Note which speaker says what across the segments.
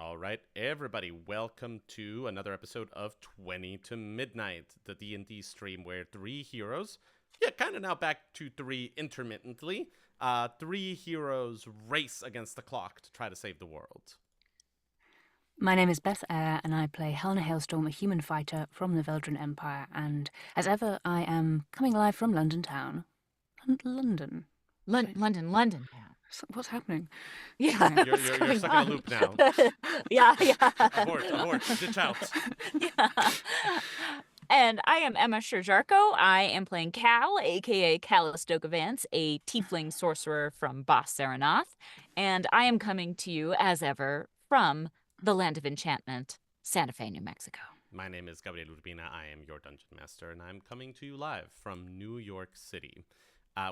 Speaker 1: All right, everybody, welcome to another episode of 20 to Midnight, the D&D stream where three heroes, kind of now back to three intermittently, three heroes race against the clock to try to save the world.
Speaker 2: My name is Beth, Eyre, and I play Helena Hailstorm, a human fighter from the Veldrin Empire, and as ever, I am coming live from London town. London.
Speaker 3: London town.
Speaker 2: What's happening?
Speaker 3: Yeah,
Speaker 1: You're stuck in a loop now.
Speaker 3: yeah.
Speaker 1: Abort, ditch out.
Speaker 3: Yeah. And I am Emma Sherr-Ziarko. I am playing Cal, aka Calistoga Vance, a tiefling sorcerer from Bos Saranath, and I am coming to you, as ever, from the Land of Enchantment, Santa Fe, New Mexico.
Speaker 1: My name is Gabriel Urbina. I am your dungeon master, and I'm coming to you live from New York City.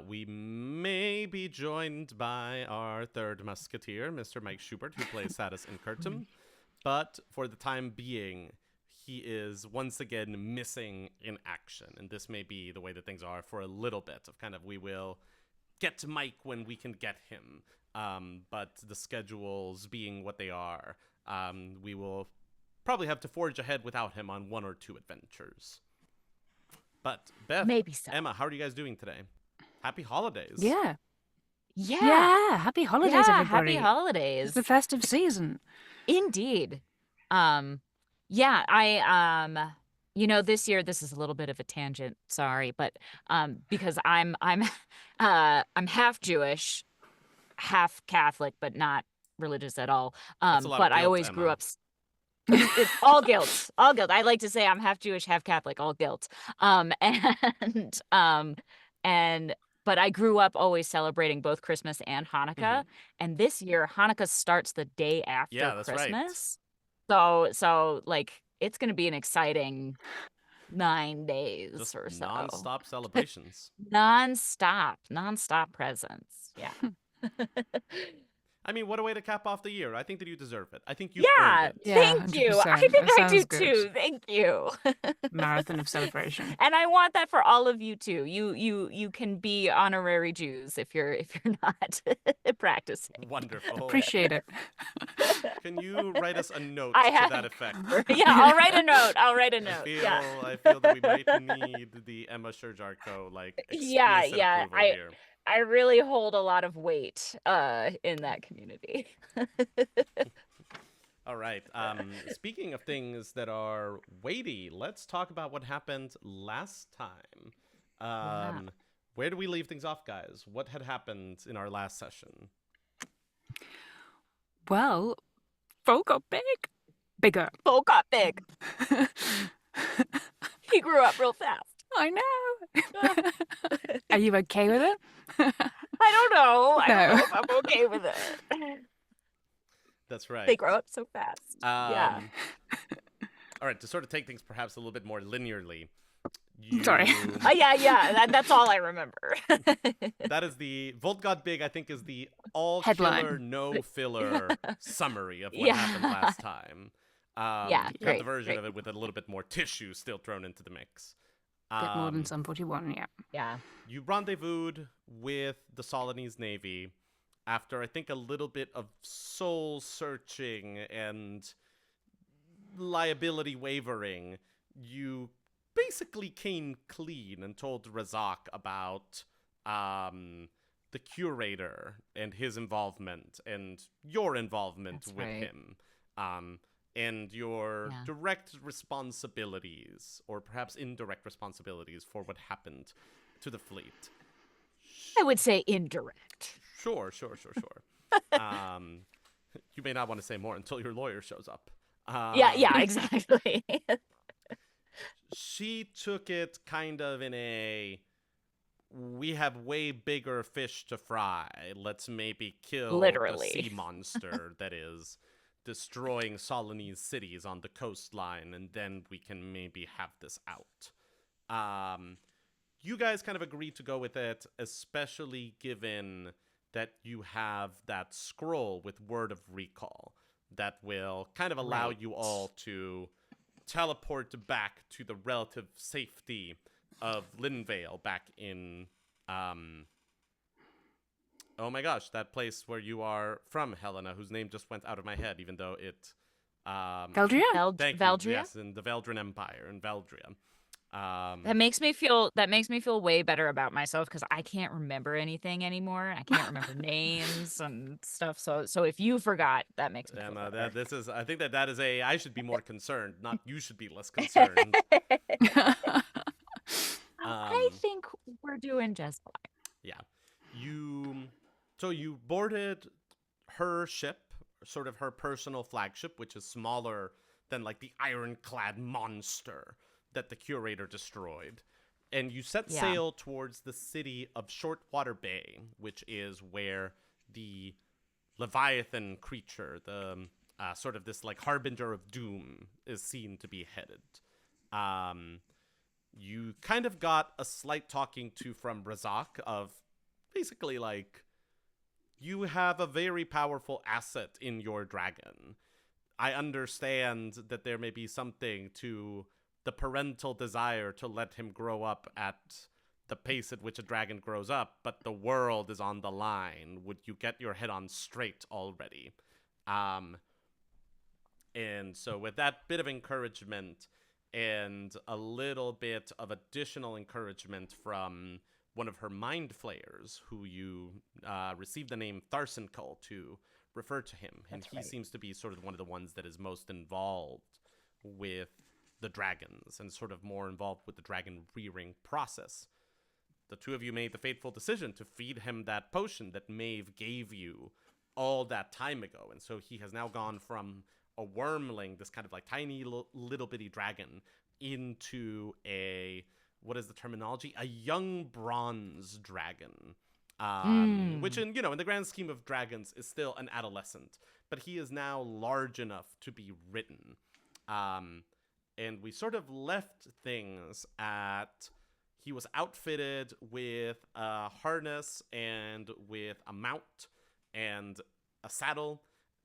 Speaker 1: We may be joined by our third musketeer, Mr. Mike Schubert, who plays Satus and Curtum, but for the time being, he is once again missing in action, and this may be the way that things are for a little bit of kind of we will get to Mike when we can get him, but the schedules being what they are, we will probably have to forge ahead without him on one or two adventures. But Beth,
Speaker 3: Maybe so.
Speaker 1: Emma, how are you guys doing today? Happy holidays.
Speaker 2: Yeah.
Speaker 3: Yeah.
Speaker 2: Happy holidays, everybody.
Speaker 3: Happy holidays.
Speaker 2: It's the festive season.
Speaker 3: Indeed. This year, this is a little bit of a tangent, sorry, but because I'm half Jewish, half Catholic, but not religious at all. But I always grew up it's all guilt. I like to say I'm half Jewish, half Catholic, all guilt. But I grew up always celebrating both Christmas and Hanukkah. Mm-hmm. And this year, Hanukkah starts the day after Christmas. Right. So it's going to be an exciting 9 days
Speaker 1: just
Speaker 3: or so.
Speaker 1: Non-stop celebrations.
Speaker 3: Non-stop presents. Yeah.
Speaker 1: I mean, what a way to cap off the year. I think that you deserve it. I think you earned it.
Speaker 3: Thank you. I think I do too. Thank you.
Speaker 2: Marathon of celebration.
Speaker 3: And I want that for all of you too. You can be honorary Jews if you're not practicing.
Speaker 1: Wonderful.
Speaker 2: Appreciate it.
Speaker 1: Can you write us a note to that effect?
Speaker 3: Yeah, I'll write a note.
Speaker 1: I feel that we might need the Emma Sherr-Ziarko explicit approval here.
Speaker 3: I really hold a lot of weight in that community.
Speaker 1: All right. Speaking of things that are weighty, let's talk about what happened last time. Where do we leave things off, guys? What had happened in our last session?
Speaker 2: Well, folk got bigger.
Speaker 3: Folk got big. He grew up real fast.
Speaker 2: I know. Are you okay with it?
Speaker 3: I don't know. I don't know if I'm okay with it.
Speaker 1: That's right.
Speaker 3: They grow up so fast. Yeah.
Speaker 1: All right, to sort of take things perhaps a little bit more linearly.
Speaker 2: Sorry.
Speaker 3: Yeah. That's all I remember.
Speaker 1: That is the Volt Got Big, I think, is the all-killer, no-filler summary of what happened last time.
Speaker 3: Great.
Speaker 1: Got the version of it with a little bit more tissue still thrown into the mix.
Speaker 2: Bit more than Sum 41, yeah.
Speaker 3: Yeah.
Speaker 1: You rendezvoused with the Solinese Navy after, I think, a little bit of soul-searching and liability wavering. You basically came clean and told Razak about the Curator and his involvement and your involvement with him. And your direct responsibilities, or perhaps indirect responsibilities, for what happened to the fleet.
Speaker 3: I would say indirect.
Speaker 1: Sure. You may not want to say more until your lawyer shows up.
Speaker 3: Yeah, exactly.
Speaker 1: She took it kind of in a, we have way bigger fish to fry. Let's maybe kill the sea monster that is destroying Solinese cities on the coastline, and then we can maybe have this out. You guys kind of agreed to go with it, especially given that you have that scroll with Word of Recall that will kind of allow you all to teleport back to the relative safety of Linvale back in oh my gosh, that place where you are from, Helena, whose name just went out of my head, even though it
Speaker 2: Veldria?
Speaker 1: Thank you.
Speaker 3: Valdria?
Speaker 1: Yes, in the Veldrin Empire in Veldria.
Speaker 3: That makes me feel way better about myself because I can't remember anything anymore. I can't remember names and stuff. So if you forgot, that makes me feel better.
Speaker 1: I think that is I should be more concerned, not you should be less concerned.
Speaker 3: I think we're doing just fine.
Speaker 1: Yeah. So you boarded her ship, sort of her personal flagship, which is smaller than like the ironclad monster that the Curator destroyed. And you set sail towards the city of Shortwater Bay, which is where the Leviathan creature, the sort of this like harbinger of doom, is seen to be headed. You kind of got a slight talking to from Razak of basically like, you have a very powerful asset in your dragon. I understand that there may be something to the parental desire to let him grow up at the pace at which a dragon grows up, but the world is on the line. Would you get your head on straight already? And so with that bit of encouragement and a little bit of additional encouragement from one of her mind flayers, who you received the name Tharsinkul to refer to him. And he seems to be sort of one of the ones that is most involved with the dragons and sort of more involved with the dragon rearing process. The two of you made the fateful decision to feed him that potion that Maeve gave you all that time ago. And so he has now gone from a wormling, this kind of like tiny little bitty dragon, into what is the terminology? A young bronze dragon. Which in the grand scheme of dragons is still an adolescent, but he is now large enough to be ridden. And we sort of left things at, he was outfitted with a harness and with a mount and a saddle,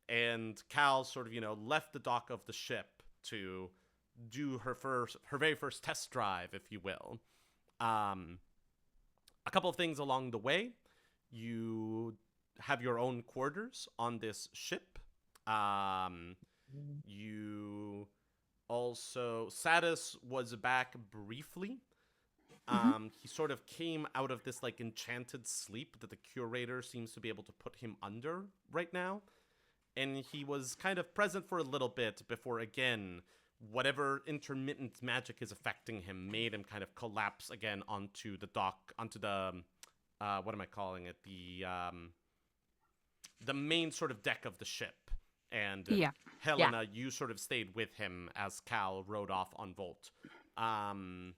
Speaker 1: and Cal sort of, left the dock of the ship to do her very first test drive, if you will. A couple of things along the way. You have your own quarters on this ship. You also, Satus was back briefly. He sort of came out of this like enchanted sleep that the Curator seems to be able to put him under right now. And he was kind of present for a little bit before, again, whatever intermittent magic is affecting him made him kind of collapse again onto the dock, onto the, what am I calling it? The main sort of deck of the ship. And Helena, you sort of stayed with him as Cal rode off on Volt. Trying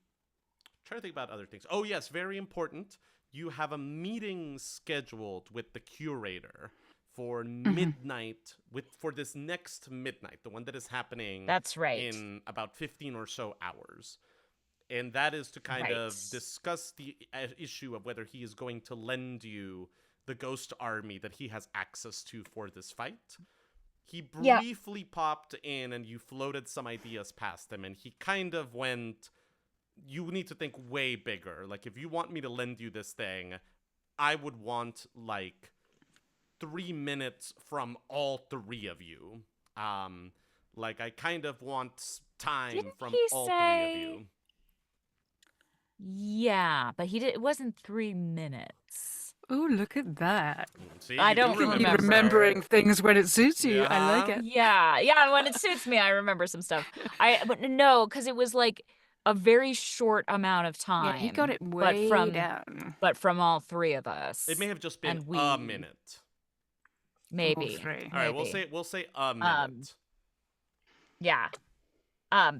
Speaker 1: to think about other things. Oh, yes, very important. You have a meeting scheduled with the Curator for midnight, for this next midnight, the one that is happening.
Speaker 3: That's right.
Speaker 1: In about 15 or so hours. And that is to kind of discuss the issue of whether he is going to lend you the ghost army that he has access to for this fight. He briefly popped in and you floated some ideas past him, and he kind of went, you need to think way bigger. Like, if you want me to lend you this thing, I would want, like, 3 minutes from all three of you. Like, I kind of want time from all three of you.
Speaker 3: Yeah, but it wasn't 3 minutes.
Speaker 2: Oh, look at that.
Speaker 1: See,
Speaker 3: I don't remember.
Speaker 2: Remembering things when it suits you. I like it.
Speaker 3: Yeah, when it suits me, I remember some stuff. But no, because it was like a very short amount of time.
Speaker 2: Yeah, he got it way down.
Speaker 3: But from all three of us.
Speaker 1: It may have just been a minute.
Speaker 3: Maybe.
Speaker 2: All three.
Speaker 1: All right, we'll say a minute.
Speaker 3: Yeah.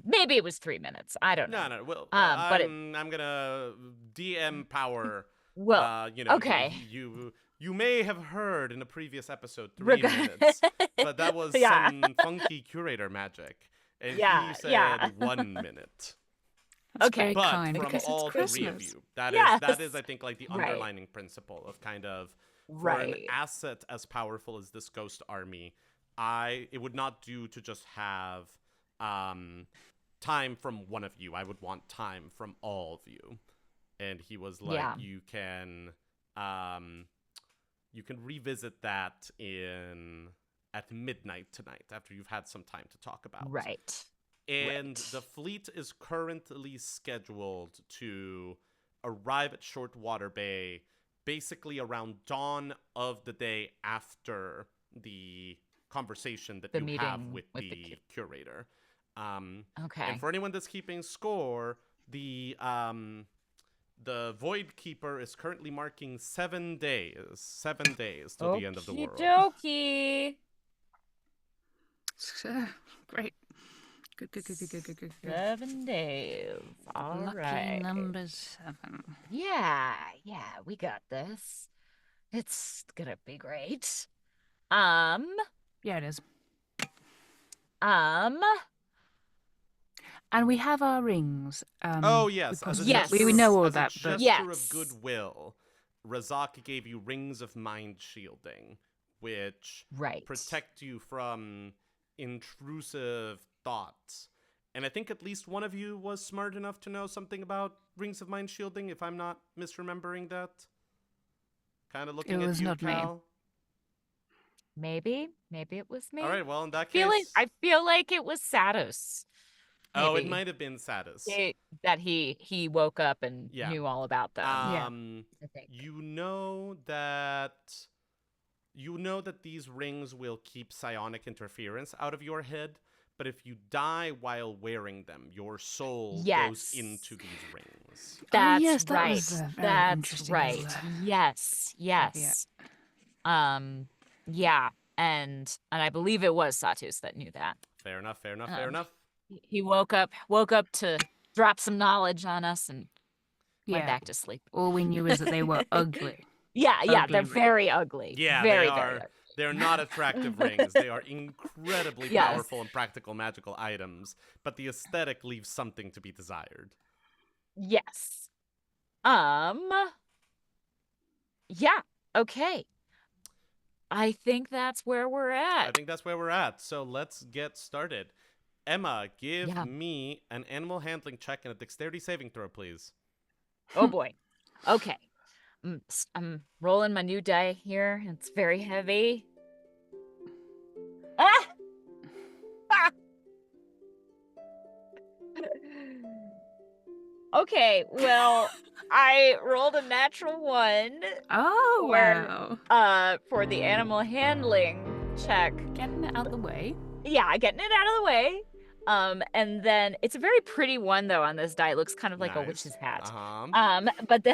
Speaker 3: Maybe it was 3 minutes. I don't know.
Speaker 1: No. Well,
Speaker 3: but
Speaker 1: I'm gonna DM power.
Speaker 3: Well, okay.
Speaker 1: You may have heard in a previous episode 3 minutes, but that was some funky Curator magic, and he said 1 minute.
Speaker 3: Okay,
Speaker 1: but
Speaker 2: kind,
Speaker 1: from all three of you, that is, I think, like the underlining principle of kind of for an asset as powerful as this ghost army. It would not do to just have time from one of you. I would want time from all of you. And he was like, you can revisit that in at midnight tonight, after you've had some time to talk about.
Speaker 3: Right.
Speaker 1: And
Speaker 3: Right.
Speaker 1: the fleet is currently scheduled to arrive at Shortwater Bay basically around dawn of the day after the conversation that
Speaker 3: The
Speaker 1: you have
Speaker 3: meeting
Speaker 1: with
Speaker 3: with the
Speaker 1: the curator.
Speaker 3: Okay.
Speaker 1: And for anyone that's keeping score, the Void Keeper is currently marking 7 days. 7 days till the end of the world.
Speaker 3: Okey-dokey.
Speaker 2: Great. Good.
Speaker 3: 7 days. All
Speaker 2: Lucky
Speaker 3: right.
Speaker 2: number 7.
Speaker 3: Yeah, we got this. It's gonna be great.
Speaker 2: Yeah, it is. And we have our rings.
Speaker 1: Oh, yes.
Speaker 2: We,
Speaker 3: Yes.
Speaker 2: we know all
Speaker 1: as
Speaker 2: that,
Speaker 1: a
Speaker 2: but
Speaker 1: gesture
Speaker 3: Yes.
Speaker 1: of goodwill, Razak gave you rings of mind shielding, which
Speaker 3: Right.
Speaker 1: protect you from intrusive thoughts. And I think at least one of you was smart enough to know something about rings of mind shielding, if I'm not misremembering that. Kind of looking
Speaker 2: It
Speaker 1: at
Speaker 2: was
Speaker 1: you,
Speaker 2: not me.
Speaker 1: Cal.
Speaker 3: Maybe it was me.
Speaker 1: All right, well, in that
Speaker 3: I
Speaker 1: case...
Speaker 3: feel like it was Satus.
Speaker 1: Oh, it
Speaker 3: maybe.
Speaker 1: might have been Satus.
Speaker 3: That he woke up and
Speaker 1: Yeah.
Speaker 3: knew all about them. I think.
Speaker 1: You know that these rings will keep psionic interference out of your head, but if you die while wearing them, your soul goes into these rings.
Speaker 3: That's
Speaker 2: yes, that
Speaker 3: right.
Speaker 2: was a very
Speaker 3: That's
Speaker 2: interesting
Speaker 3: right.
Speaker 2: little,
Speaker 3: Yes. Yeah, and I believe it was Satus that knew that.
Speaker 1: Fair enough.
Speaker 3: He woke up to drop some knowledge on us and went
Speaker 2: yeah.
Speaker 3: back to sleep.
Speaker 2: All we knew is that they were ugly.
Speaker 3: Yeah,
Speaker 2: Ugly
Speaker 3: they're
Speaker 2: rings.
Speaker 3: very ugly.
Speaker 1: Yeah,
Speaker 3: very,
Speaker 1: they
Speaker 3: very
Speaker 1: are.
Speaker 3: ugly.
Speaker 1: They're not attractive rings. They are incredibly
Speaker 3: Yes.
Speaker 1: powerful and practical magical items, but the aesthetic leaves something to be desired.
Speaker 3: Yes. Yeah, okay. I think that's where we're at.
Speaker 1: I think that's where we're at. So let's get started. Emma, give
Speaker 3: Yeah.
Speaker 1: me an animal handling check and a dexterity saving throw, please.
Speaker 3: Oh boy. Okay. I'm rolling my new die here. It's very heavy. Ah! Ah! Okay, well, I rolled a natural 1
Speaker 2: Oh,
Speaker 3: Or-
Speaker 2: wow.
Speaker 3: for the animal handling check.
Speaker 2: Getting it out the way.
Speaker 3: Yeah, getting it out of the way. And then it's a very pretty one though on this die. It looks kind of like a
Speaker 1: Nice.
Speaker 3: witch's hat.
Speaker 1: Uh-huh.
Speaker 3: But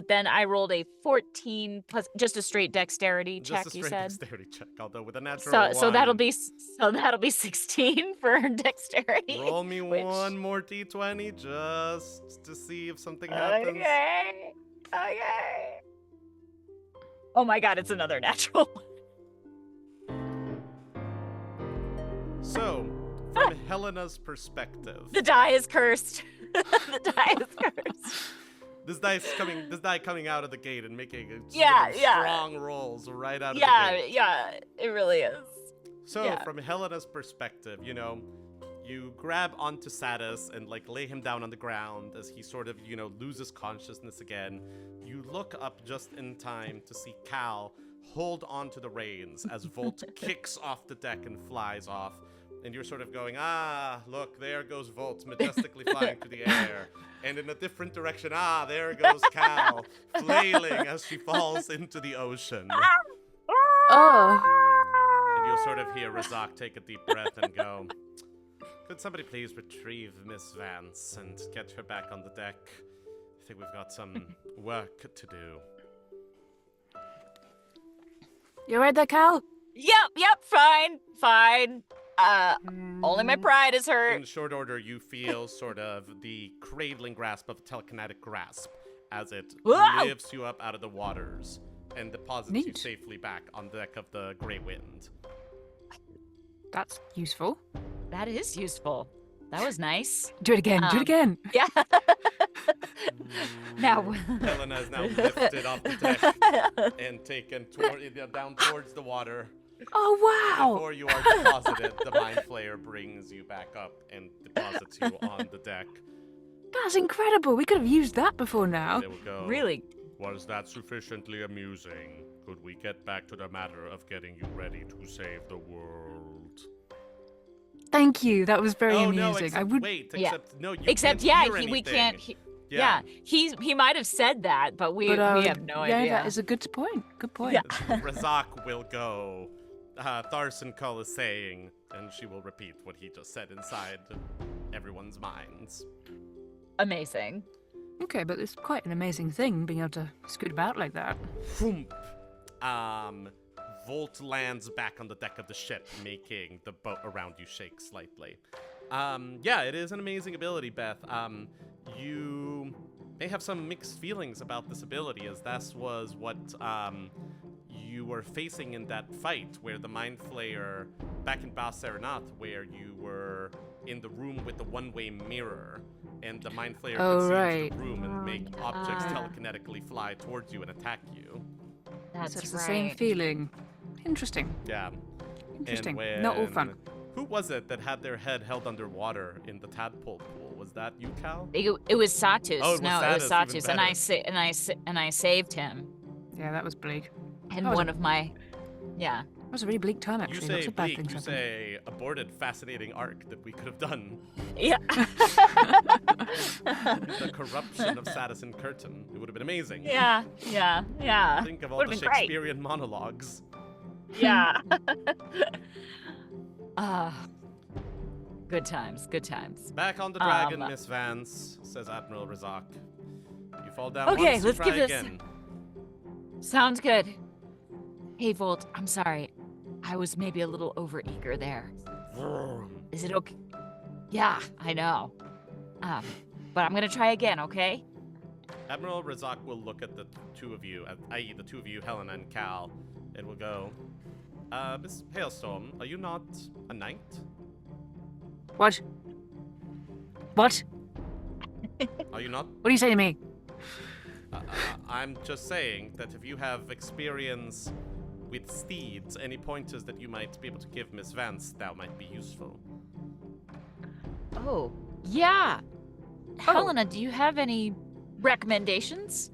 Speaker 3: then I rolled a 14 plus just a straight dexterity check.
Speaker 1: Just a
Speaker 3: You
Speaker 1: straight
Speaker 3: said.
Speaker 1: dexterity check, although with a natural
Speaker 3: So
Speaker 1: 1.
Speaker 3: that'll be 16 for dexterity.
Speaker 1: Roll me
Speaker 3: which-
Speaker 1: one more d20 just to see if something happens.
Speaker 3: Okay. Oh my god, it's another natural one.
Speaker 1: So, from Helena's perspective,
Speaker 3: The die is cursed. The die is cursed.
Speaker 1: this die coming out of the gate and making
Speaker 3: Yeah.
Speaker 1: strong rolls right out of the gate.
Speaker 3: Yeah, it really is.
Speaker 1: So,
Speaker 3: yeah.
Speaker 1: from Helena's perspective, you grab onto Satus and lay him down on the ground as he sort of, loses consciousness again. You look up just in time to see Cal hold onto the reins as Volt kicks off the deck and flies off. And you're sort of going, look, there goes Volt majestically flying through the air. And in a different direction, there goes Cal, flailing as she falls into the ocean.
Speaker 2: Oh.
Speaker 1: And you'll sort of hear Razak take a deep breath and go, could somebody please retrieve Miss Vance and get her back on the deck? I think we've got some work to do.
Speaker 2: You right there, Cal?
Speaker 3: Yep, fine. Only my pride is hurt.
Speaker 1: In short order, you feel sort of the cradling grasp of a telekinetic grasp as it
Speaker 3: Whoa!
Speaker 1: lifts you up out of the waters and deposits you
Speaker 2: Neat.
Speaker 1: safely back on the deck of the Grey Wind.
Speaker 2: That's useful.
Speaker 3: That is useful. That was nice.
Speaker 2: Do it again.
Speaker 3: Yeah. Now.
Speaker 1: Helena is now lifted off the deck and taken down towards the water.
Speaker 2: Oh, wow.
Speaker 1: Before you are deposited, the Mind Flayer brings you back up and deposits you on the deck.
Speaker 2: That's incredible. We could have used that before now.
Speaker 1: They will go,
Speaker 3: Really?
Speaker 1: Was that sufficiently amusing? could we get back to the matter of getting you ready to save the world?
Speaker 2: Thank you. That was very amusing.
Speaker 1: No, except,
Speaker 2: I would.
Speaker 1: wait,
Speaker 3: Yeah.
Speaker 1: except, no, you
Speaker 3: Except,
Speaker 1: can't
Speaker 3: yeah,
Speaker 1: hear
Speaker 3: we
Speaker 1: anything.
Speaker 3: can't.
Speaker 1: Yeah.
Speaker 3: He might have said that, but we have no idea.
Speaker 2: Yeah, that is a good point. Good point.
Speaker 3: Yeah.
Speaker 1: Razak will go. Tharson Kull is saying, and she will repeat what he just said inside everyone's minds.
Speaker 3: Amazing.
Speaker 2: Okay, but it's quite an amazing thing being able to scoot about like that.
Speaker 1: Thump. Volt lands back on the deck of the ship, making the boat around you shake slightly. Yeah, it is an amazing ability, Beth. You may have some mixed feelings about this ability, as that was what you were facing in that fight where the Mind Flayer back in Bas Serenath, where you were in the room with the one-way mirror, and the Mind Flayer could see into the room and make objects telekinetically fly towards you and attack you.
Speaker 3: That's
Speaker 2: So it's
Speaker 3: right.
Speaker 2: the same feeling. Interesting.
Speaker 1: Yeah.
Speaker 2: Interesting.
Speaker 1: And
Speaker 2: Not all fun.
Speaker 1: Who was it that had their head held underwater in the tadpole pool? Was that you, Cal?
Speaker 3: It was Satus.
Speaker 1: Oh, it was
Speaker 3: no, it was
Speaker 1: Satus,
Speaker 3: Satus,
Speaker 1: even
Speaker 3: and I saved him.
Speaker 2: Yeah, that was bleak.
Speaker 3: And
Speaker 2: That was
Speaker 3: one of my, yeah.
Speaker 2: That was a really bleak time, actually.
Speaker 1: You say
Speaker 2: Lots of bad
Speaker 1: bleak,
Speaker 2: things
Speaker 1: you
Speaker 2: happened.
Speaker 1: say aborted fascinating arc that we could have done.
Speaker 3: Yeah.
Speaker 1: The corruption of Satus and Curtin. It would have been amazing.
Speaker 3: yeah.
Speaker 1: Think of all
Speaker 3: Would've
Speaker 1: the
Speaker 3: been great.
Speaker 1: Shakespearean monologues.
Speaker 3: Yeah. Good times, good times.
Speaker 1: Back on the dragon, Miss Vance, says Admiral Razak. You fall down
Speaker 3: Okay,
Speaker 1: once,
Speaker 3: let's
Speaker 1: you try
Speaker 3: give this-
Speaker 1: again.
Speaker 3: Sounds good. Hey, Volt, I'm sorry. I was maybe a little overeager there.
Speaker 1: Vroom.
Speaker 3: Is it okay? Yeah, I know. But I'm gonna try again, okay?
Speaker 1: Admiral Razak will look at the two of you, i.e. the two of you, Helena and Cal, and will go, Miss Hailstorm, are you not a knight?
Speaker 2: What? What?
Speaker 1: Are you not?
Speaker 2: What are you saying to me?
Speaker 1: I'm just saying that if you have experience with steeds, any pointers that you might be able to give Miss Vance, that might be useful.
Speaker 3: Oh, yeah. Helena, do you have any recommendations?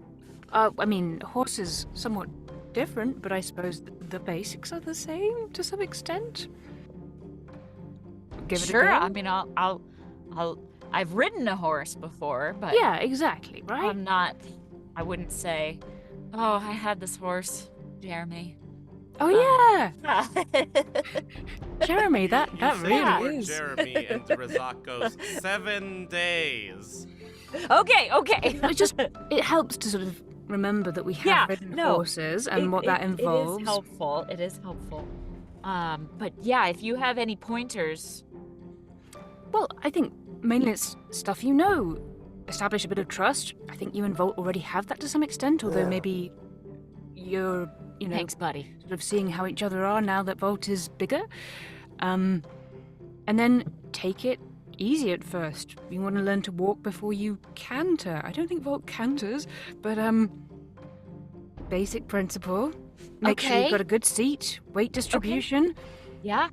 Speaker 2: I mean, horse is somewhat different, but I suppose the basics are the same to some extent. Give it
Speaker 3: Sure.
Speaker 2: a go.
Speaker 3: I mean, I've ridden a horse before, but
Speaker 2: Yeah, exactly, right?
Speaker 3: I wouldn't say, oh, I had this horse, Jeremy.
Speaker 2: Oh yeah, Jeremy, that
Speaker 3: Yeah.
Speaker 2: really is.
Speaker 1: Jeremy and Razak goes 7 days.
Speaker 3: Okay.
Speaker 2: It helps to sort of remember that we have ridden horses and what that involves.
Speaker 3: It is helpful. But yeah, if you have any pointers.
Speaker 2: Well, I think mainly it's stuff you know. Establish a bit of trust. I think you and Volt already have that to some extent, although maybe you're,
Speaker 3: Thanks, buddy.
Speaker 2: sort of seeing how each other are now that Volt is bigger. And then take it easy at first. You want to learn to walk before you canter. I don't think Volt canters, but basic principle. Make sure
Speaker 3: Okay.
Speaker 2: you've got a good seat, weight distribution.
Speaker 3: Yeah,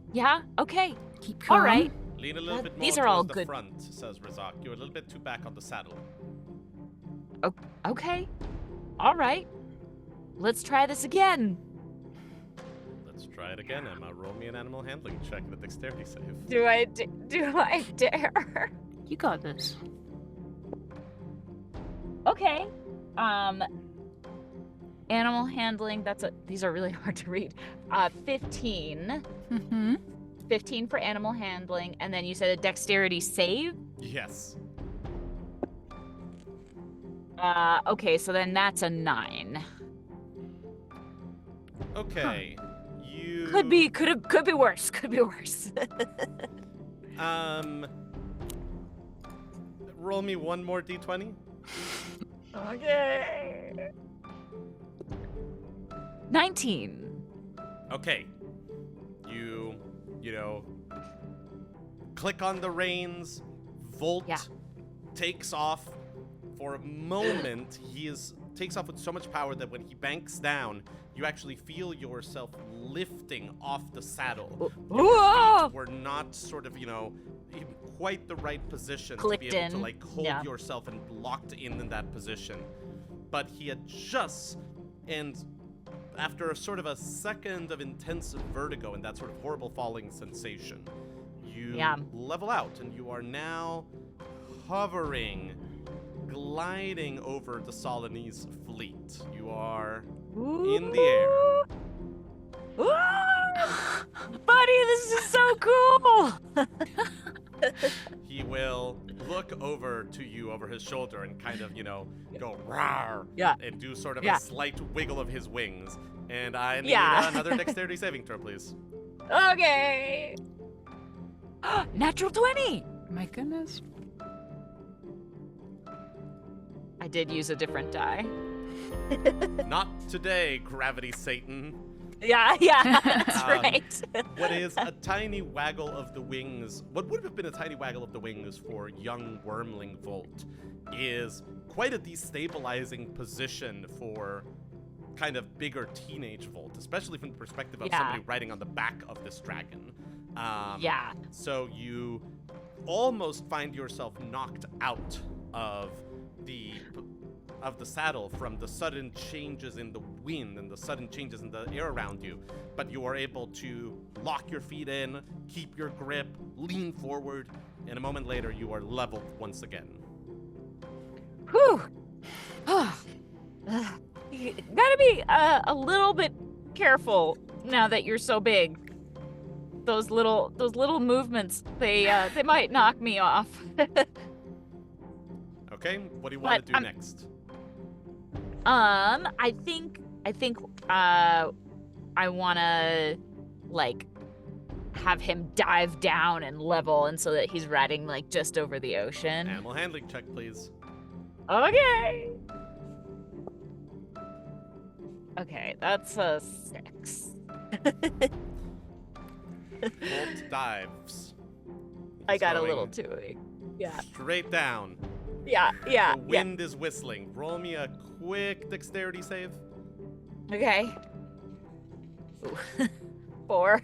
Speaker 3: okay.
Speaker 2: Keep calm.
Speaker 3: All right.
Speaker 1: Lean a little bit more
Speaker 3: These are all
Speaker 1: towards the
Speaker 3: good.
Speaker 1: front, says Razak. You're a little bit too back on the saddle.
Speaker 3: Okay. All right. Let's try this again.
Speaker 1: Let's try it again, Emma. Roll me an animal handling check and a dexterity save.
Speaker 3: Do I dare?
Speaker 2: You got this.
Speaker 3: Okay. Animal handling, these are really hard to read. 15.
Speaker 2: Mm-hmm.
Speaker 3: 15 for animal handling, and then you said a dexterity save?
Speaker 1: Yes.
Speaker 3: Okay, so then that's a 9.
Speaker 1: Okay. You
Speaker 3: Could be worse. Could be worse.
Speaker 1: Roll me one more d20.
Speaker 3: Okay. 19.
Speaker 1: Okay. You know, click on the reins. Volt takes off. For a moment, takes off with so much power that when he banks down, you actually feel yourself lifting off the saddle. Your feet were not sort of, in quite the right position
Speaker 3: Clicked
Speaker 1: to be able to
Speaker 3: in.
Speaker 1: like hold yourself and locked in that position. But he adjusts, and after a sort of a second of intense vertigo and that sort of horrible falling sensation, you level out and you are now hovering, gliding over the Solinese fleet. You are in the air.
Speaker 3: Buddy, this is so cool!
Speaker 1: He will look over to you over his shoulder and kind of, go rawr, and do sort of a slight wiggle of his wings. And I need another dexterity saving throw, please.
Speaker 3: Okay. Natural 20.
Speaker 2: My goodness.
Speaker 3: I did use a different die.
Speaker 1: Not today, Gravity Satan.
Speaker 3: Yeah, that's right.
Speaker 1: What is a tiny waggle of the wings, what would have been a tiny waggle of the wings for young wormling Volt, is quite a destabilizing position for kind of bigger teenage Volt, especially from the perspective of somebody riding on the back of this dragon. So you almost find yourself knocked out of the saddle from the sudden changes in the wind and the sudden changes in the air around you, but you are able to lock your feet in, keep your grip, lean forward, and a moment later you are leveled once again.
Speaker 3: Whew. You gotta be a little bit careful now that you're so big. Those little movements, they might knock me off.
Speaker 1: Okay, what do you want to do next?
Speaker 3: I think I want to have him dive down and level, and so that he's riding just over the ocean.
Speaker 1: Animal handling check, please.
Speaker 3: Okay, that's a 6.
Speaker 1: Bolt dives.
Speaker 3: I got a little too weak. Yeah.
Speaker 1: Straight down.
Speaker 3: Yeah.
Speaker 1: The wind is whistling. Roll me a quick dexterity save.
Speaker 3: Okay. Ooh. 4.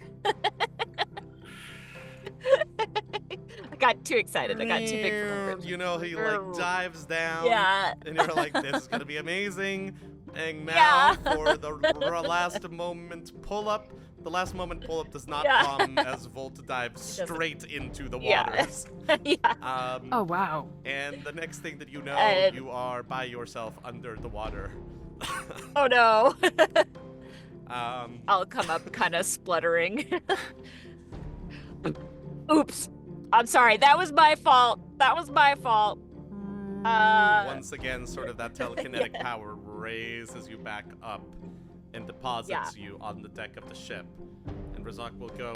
Speaker 3: I got too excited. I got too big for my
Speaker 1: he dives down.
Speaker 3: Yeah.
Speaker 1: And you're like, this is gonna be amazing. And now for the last moment pull up. The last moment pull up does not come as Volt dives straight into the waters.
Speaker 2: Oh wow.
Speaker 1: And the next thing that you know, you are by yourself under the water.
Speaker 3: Oh no. I'll come up kind of spluttering. Oops. I'm sorry. That was my fault.
Speaker 1: Once again, sort of that telekinetic power raises you back up and deposits you on the deck of the ship. And Razak will go,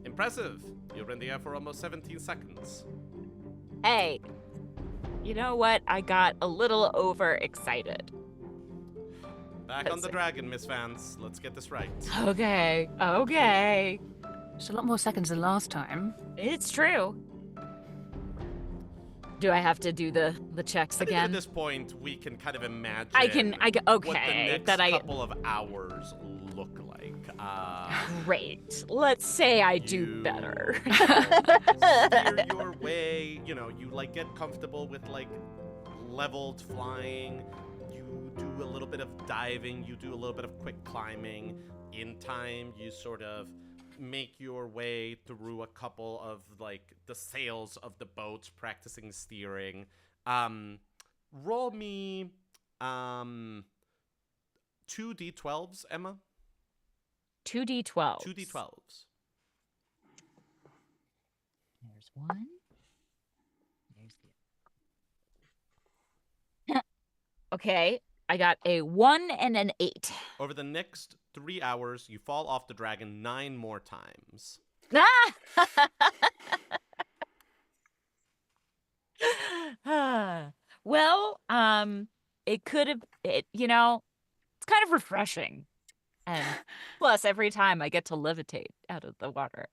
Speaker 1: impressive. You were in the air for almost 17 seconds.
Speaker 3: Hey, you know what? I got a little overexcited.
Speaker 1: Back on the dragon, Miss Vance. Let's get this right.
Speaker 3: Okay.
Speaker 2: It's a lot more seconds than last time.
Speaker 3: It's true. Do I have to do the checks again?
Speaker 1: At this point, we can kind of imagine
Speaker 3: okay,
Speaker 1: what the next couple of hours look like.
Speaker 3: Great. Let's say I do better.
Speaker 1: Steer your way. You get comfortable with leveled flying. You do a little bit of diving. You do a little bit of quick climbing. In time, you sort of make your way through a couple of the sails of the boats, practicing steering. Roll me 2 d12s, Emma.
Speaker 3: 2 d12s.
Speaker 1: 2 d12s.
Speaker 3: There's one. There's the Okay, I got a 1 and an 8.
Speaker 1: Over the next 3 hours, you fall off the dragon 9 more times.
Speaker 3: Well, it could have, it's kind of refreshing. And plus, every time I get to levitate out of the water.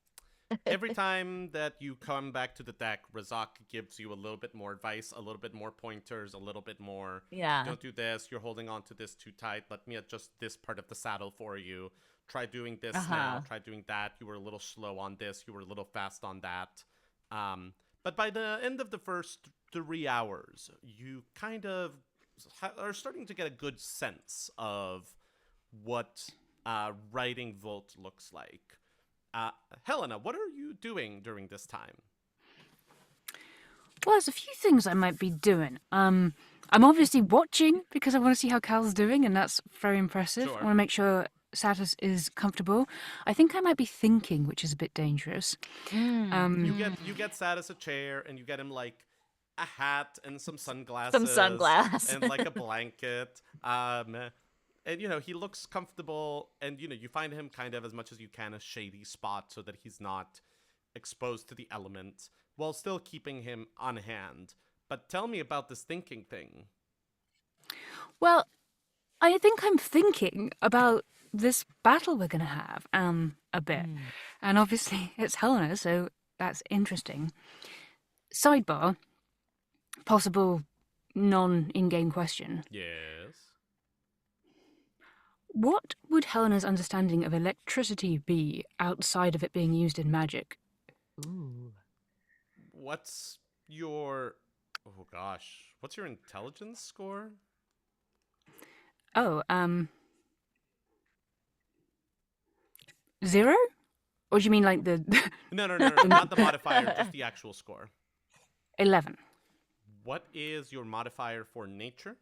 Speaker 1: Every time that you come back to the deck, Razak gives you a little bit more advice, a little bit more pointers, a little bit more, don't do this, you're holding on to this too tight, let me adjust this part of the saddle for you. Try doing this now, try doing that. You were a little slow on this, you were a little fast on that. But by the end of the first 3 hours, you kind of are starting to get a good sense of what writing Volt looks like. Helena, what are you doing during this time?
Speaker 2: Well, there's a few things I might be doing. I'm obviously watching because I want to see how Cal's doing, and that's very impressive.
Speaker 1: Sure.
Speaker 2: I want to make sure Satus is comfortable. I think I might be thinking, which is a bit dangerous.
Speaker 1: You get Satus a chair, and you get him like a hat and some sunglasses.
Speaker 3: Some sunglasses.
Speaker 1: And like a blanket. And, he looks comfortable, and, you find him kind of, as much as you can, a shady spot so that he's not exposed to the elements, while still keeping him on hand. But tell me about this thinking thing.
Speaker 2: Well, I think I'm thinking about this battle we're going to have a bit. And obviously it's Helena, so that's interesting. Sidebar, possible non-in-game question.
Speaker 1: Yes.
Speaker 2: What would Helena's understanding of electricity be outside of it being used in magic?
Speaker 3: Ooh.
Speaker 1: What's your... Oh, gosh. What's your intelligence score?
Speaker 2: Oh, 0? Or do you mean like the...
Speaker 1: No, not the modifier, just the actual score.
Speaker 2: 11.
Speaker 1: What is your modifier for nature?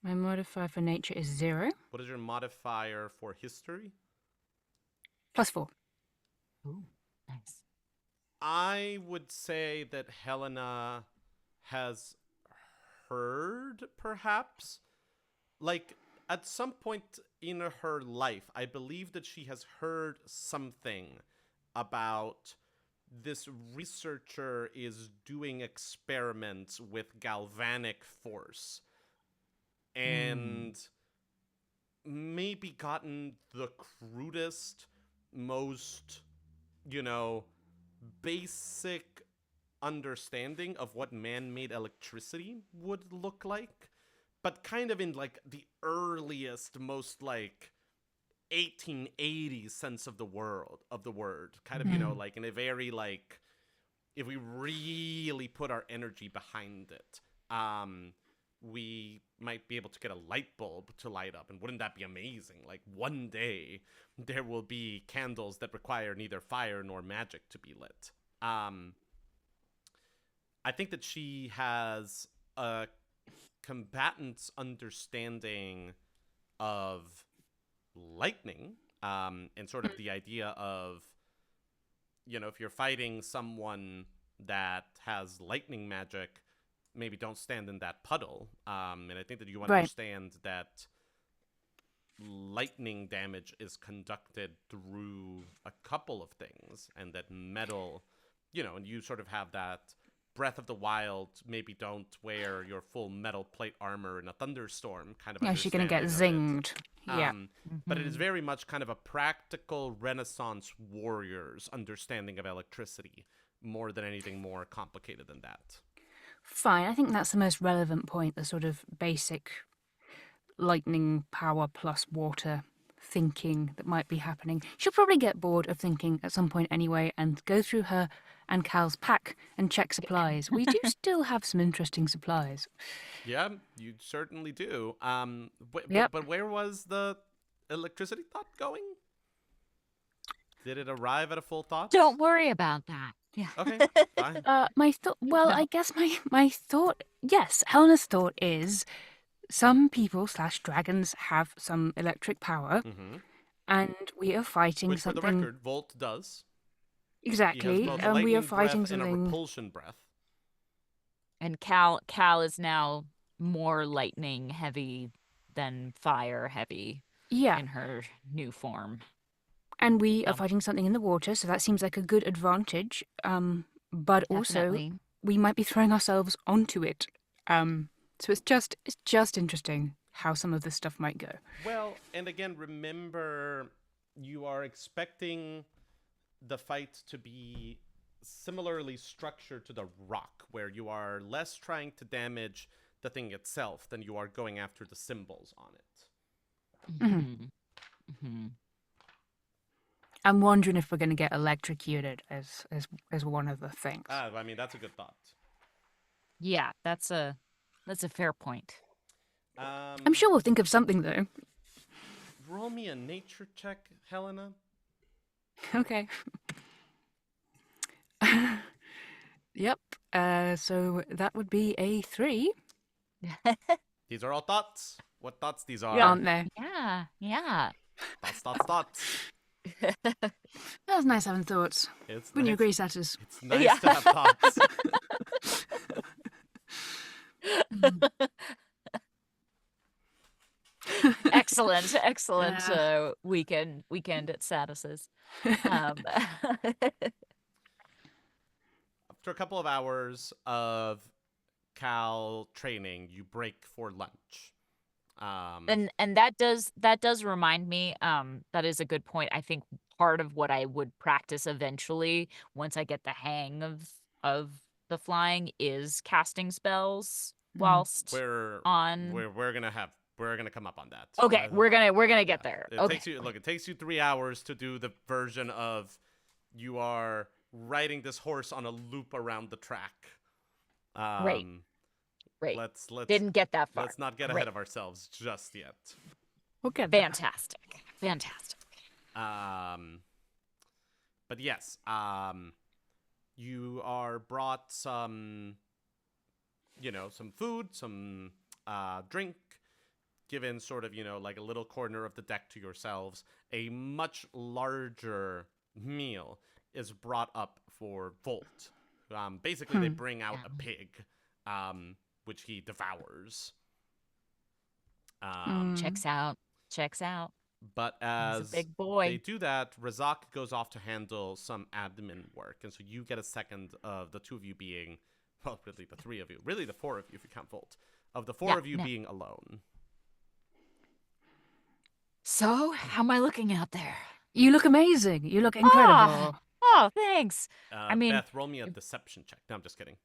Speaker 2: My modifier for nature is 0.
Speaker 1: What is your modifier for history?
Speaker 2: +4.
Speaker 3: Ooh, nice.
Speaker 1: I would say that Helena has heard, perhaps. Like, at some point in her life, I believe that she has heard something about this researcher is doing experiments with galvanic force. And maybe gotten the crudest, most, basic understanding of what man-made electricity would look like, but kind of in like the earliest, most like 1880s sense of the word, kind of, like in a very like, if we really put our energy behind it, we might be able to get a light bulb to light up. And wouldn't that be amazing? Like, one day there will be candles that require neither fire nor magic to be lit. I think that she has a combatant's understanding of lightning, and sort of the idea of, if you're fighting someone that has lightning magic, maybe don't stand in that puddle. And I think that you understand that lightning damage is conducted through a couple of things, and that metal, and you sort of have that Breath of the Wild, maybe don't wear your full metal plate armor in a thunderstorm kind of
Speaker 2: Yeah, she's going to get zinged. Yeah.
Speaker 1: But it is very much kind of a practical Renaissance warrior's understanding of electricity, more than anything more complicated than that.
Speaker 2: Fine, I think that's the most relevant point, the sort of basic lightning power plus water thinking that might be happening. She'll probably get bored of thinking at some point anyway and go through her and Cal's pack and check supplies. We do still have some interesting supplies.
Speaker 1: Yeah, you certainly do.
Speaker 2: Yep.
Speaker 1: But where was the electricity thought going? Did it arrive at a full thought?
Speaker 3: Don't worry about that. Yeah.
Speaker 1: Okay, fine.
Speaker 2: My thought, well,
Speaker 3: No.
Speaker 2: I guess my thought, yes, Helena's thought is some people / dragons have some electric power, and we are fighting
Speaker 1: Which,
Speaker 2: something.
Speaker 1: for the record, Volt does.
Speaker 2: Exactly,
Speaker 1: He has both a
Speaker 2: and we are
Speaker 1: lightning
Speaker 2: fighting
Speaker 1: breath and a
Speaker 2: something.
Speaker 1: repulsion breath.
Speaker 3: And Cal is now more lightning heavy than fire heavy
Speaker 2: Yeah,
Speaker 3: in her new form.
Speaker 2: and we are fighting something in the water, so that seems like a good advantage. But also
Speaker 3: Definitely.
Speaker 2: we might be throwing ourselves onto it. So it's just interesting how some of this stuff might go.
Speaker 1: Well, and again, remember, you are expecting the fight to be similarly structured to the rock, where you are less trying to damage the thing itself than you are going after the symbols on it.
Speaker 2: I'm wondering if we're going to get electrocuted as one of the things.
Speaker 1: I mean, that's a good thought.
Speaker 3: Yeah, that's a fair point.
Speaker 2: I'm sure we'll think of something though.
Speaker 1: roll me a nature check, Helena.
Speaker 2: Okay. Yep. So that would be a 3.
Speaker 1: These are all thoughts. What thoughts these are?
Speaker 2: Aren't they?
Speaker 3: Yeah.
Speaker 1: Thoughts.
Speaker 2: That was nice having thoughts.
Speaker 1: It's
Speaker 2: Wouldn't you
Speaker 1: nice.
Speaker 2: agree, Satus?
Speaker 1: It's nice
Speaker 3: Yeah.
Speaker 1: to have thoughts.
Speaker 3: Excellent
Speaker 2: Yeah.
Speaker 3: weekend at Satus's.
Speaker 1: After a couple of hours of Cal training, you break for lunch.
Speaker 3: And that does remind me, that is a good point. I think part of what I would practice eventually, once I get the hang of the flying, is casting spells whilst
Speaker 1: we're
Speaker 3: on.
Speaker 1: we're gonna come up on that.
Speaker 3: Okay, we're gonna get there.
Speaker 1: It
Speaker 3: Okay.
Speaker 1: takes you 3 hours to do the version of you are riding this horse on a loop around the track.
Speaker 3: Great.
Speaker 1: Let's
Speaker 3: Didn't get that far.
Speaker 1: Let's not get ahead of ourselves just yet.
Speaker 2: Okay.
Speaker 3: Fantastic.
Speaker 1: But yes, you are brought some, some food, some drink, given sort of, like a little corner of the deck to yourselves. A much larger meal is brought up for Volt. Basically, they bring out a pig, which he devours.
Speaker 3: Checks out.
Speaker 1: But
Speaker 3: He's
Speaker 1: as
Speaker 3: a big boy.
Speaker 1: they do that, Razak goes off to handle some admin work. And so you get a second of the two of you being, well, really the three of you, really the four of you if you count Volt, of the four of you being alone.
Speaker 3: So, how am I looking out there?
Speaker 2: You look amazing. You look incredible.
Speaker 3: Oh, thanks. I mean,
Speaker 1: Beth, roll me a deception check. No, I'm just kidding.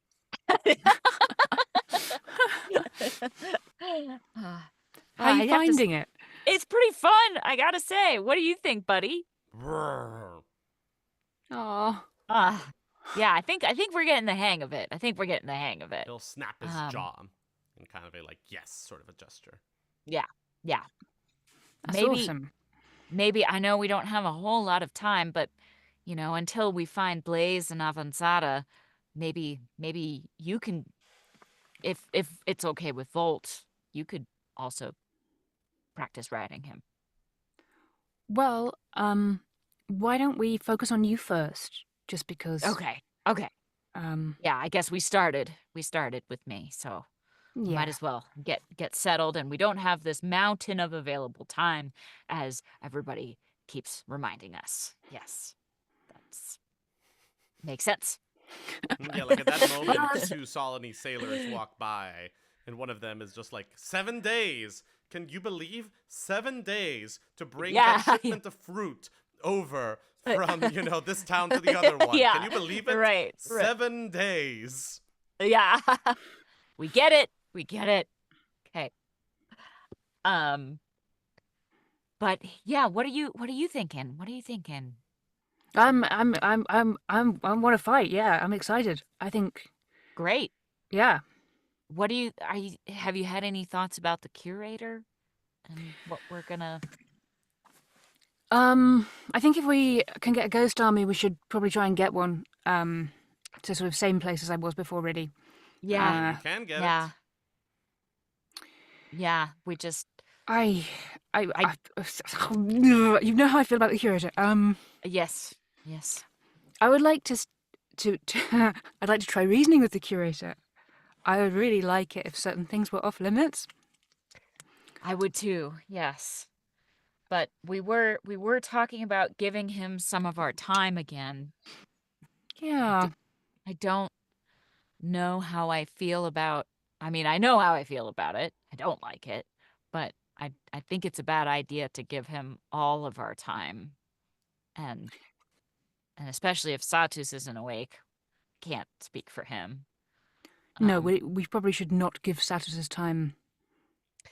Speaker 2: How are you finding it?
Speaker 3: It's pretty fun, I gotta say. What do you think, buddy?
Speaker 1: Brrr.
Speaker 2: Oh.
Speaker 3: Yeah, I think we're getting the hang of it.
Speaker 1: He'll snap his jaw in kind of a yes sort of a gesture.
Speaker 3: Yeah.
Speaker 2: That's awesome.
Speaker 3: Maybe I know we don't have a whole lot of time, but until we find Blaze and Avanzada, maybe you can, if it's okay with Volt, you could also practice riding him.
Speaker 2: Well, why don't we focus on you first? Just because.
Speaker 3: Okay. Yeah, I guess we started with me, so
Speaker 2: Yeah.
Speaker 3: might as well get settled, and we don't have this mountain of available time, as everybody keeps reminding us. Yes, that's makes sense.
Speaker 1: Yeah, like at that moment, two Solinese sailors walk by, and one of them is just like, 7 days. Can you believe 7 days to bring that shipment of fruit over from this town to the other one?
Speaker 3: Yeah,
Speaker 1: can you believe it?
Speaker 3: Right.
Speaker 1: 7 days.
Speaker 3: Yeah, we get it. Okay. But yeah, what are you thinking?
Speaker 2: I want to fight. Yeah, I'm excited. I think.
Speaker 3: Great.
Speaker 2: Yeah.
Speaker 3: Have you had any thoughts about the Curator and what we're gonna?
Speaker 2: I think if we can get a ghost army, we should probably try and get one. To sort of same place as I was before, really.
Speaker 3: Yeah.
Speaker 1: You can get
Speaker 3: Yeah.
Speaker 1: it.
Speaker 3: Yeah. We just.
Speaker 2: You know how I feel about the Curator.
Speaker 3: Yes.
Speaker 2: I would like to I'd like to try reasoning with the Curator. I would really like it if certain things were off limits.
Speaker 3: I would too. Yes. But we were talking about giving him some of our time again.
Speaker 2: Yeah.
Speaker 3: I don't know how I feel about. I mean, I know how I feel about it. I don't like it, but I think it's a bad idea to give him all of our time, and especially if Satus isn't awake. Can't speak for him.
Speaker 2: No, we probably should not give Satus's time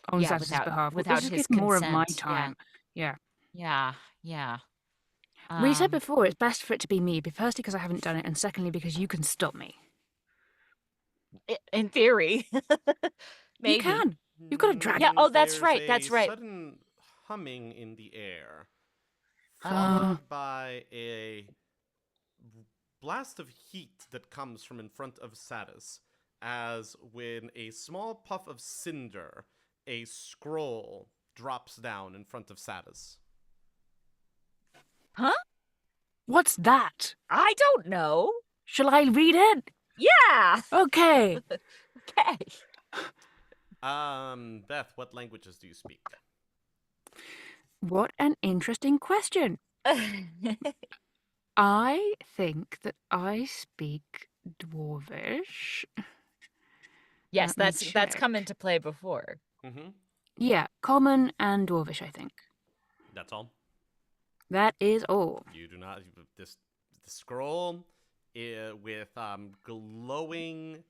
Speaker 2: on Satus's behalf.
Speaker 3: Without
Speaker 2: Let's
Speaker 3: his
Speaker 2: give more of my
Speaker 3: consent,
Speaker 2: time. Yeah. We said before it's best for it to be me, but firstly because I haven't done it, and secondly because you can stop me.
Speaker 3: In theory, maybe.
Speaker 2: You can. You've got a dragon.
Speaker 3: Yeah. Oh, that's right.
Speaker 1: There's a
Speaker 3: That's right.
Speaker 1: Sudden humming in the air,
Speaker 3: Oh.
Speaker 1: followed by a blast of heat that comes from in front of Satus, as when a small puff of cinder, a scroll drops down in front of Satus.
Speaker 3: Huh?
Speaker 2: What's that?
Speaker 3: I don't know.
Speaker 2: Shall I read it?
Speaker 3: Yeah.
Speaker 2: Okay.
Speaker 3: Okay.
Speaker 1: Beth, what languages do you speak?
Speaker 2: What an interesting question. I think that I speak Dwarvish.
Speaker 3: Yes,
Speaker 2: Let me
Speaker 3: that's
Speaker 2: check.
Speaker 3: come into play before.
Speaker 1: Mm-hmm.
Speaker 2: Yeah, Common and Dwarvish, I think.
Speaker 1: That's all.
Speaker 2: That is all.
Speaker 1: You do not. The scroll with glowing,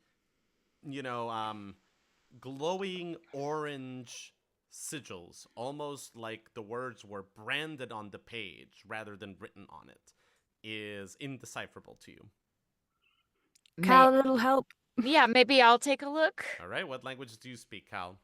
Speaker 1: glowing orange sigils, almost like the words were branded on the page rather than written on it, is indecipherable to you.
Speaker 2: Cal, a little help?
Speaker 3: Yeah, maybe I'll take a look.
Speaker 1: All right, what languages do you speak, Cal?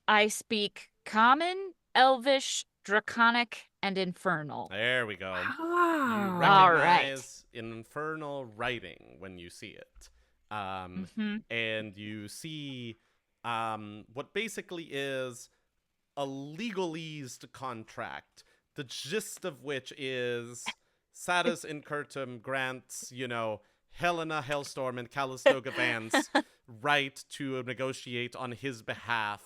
Speaker 3: I speak Common, Elvish, Draconic, and Infernal.
Speaker 1: There we go. You
Speaker 2: Wow.
Speaker 3: All right.
Speaker 1: recognize infernal writing when you see it.
Speaker 3: Mm-hmm.
Speaker 1: And you see what basically is a legalese contract, the gist of which is Satus Incurtum grants, Helena, Hellstorm, and Calistoga Vance right to negotiate on his behalf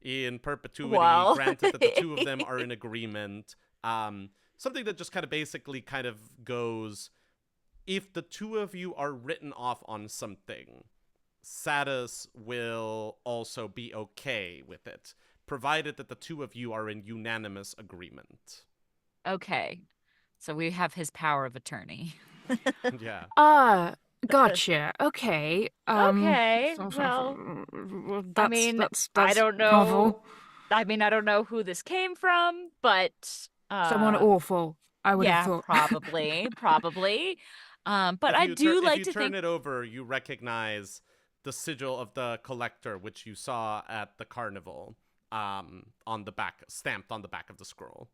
Speaker 1: in perpetuity,
Speaker 3: Wow.
Speaker 1: granted that the two of them are in agreement. Something that just kind of goes, if the two of you are written off on something, Satus will also be okay with it, provided that the two of you are in unanimous agreement.
Speaker 3: Okay. So we have his power of attorney.
Speaker 1: Yeah.
Speaker 2: Gotcha. Okay.
Speaker 3: Okay, well,
Speaker 2: that's
Speaker 3: I don't know.
Speaker 2: novel.
Speaker 3: I don't know who this came from, but
Speaker 2: Someone awful, I would have
Speaker 3: yeah,
Speaker 2: thought.
Speaker 3: probably. But
Speaker 1: If
Speaker 3: I
Speaker 1: you
Speaker 3: do
Speaker 1: if
Speaker 3: like
Speaker 1: you
Speaker 3: to
Speaker 1: turn
Speaker 3: think
Speaker 1: it over, you recognize the sigil of the collector, which you saw at the carnival, on the back, stamped on the back of the scroll.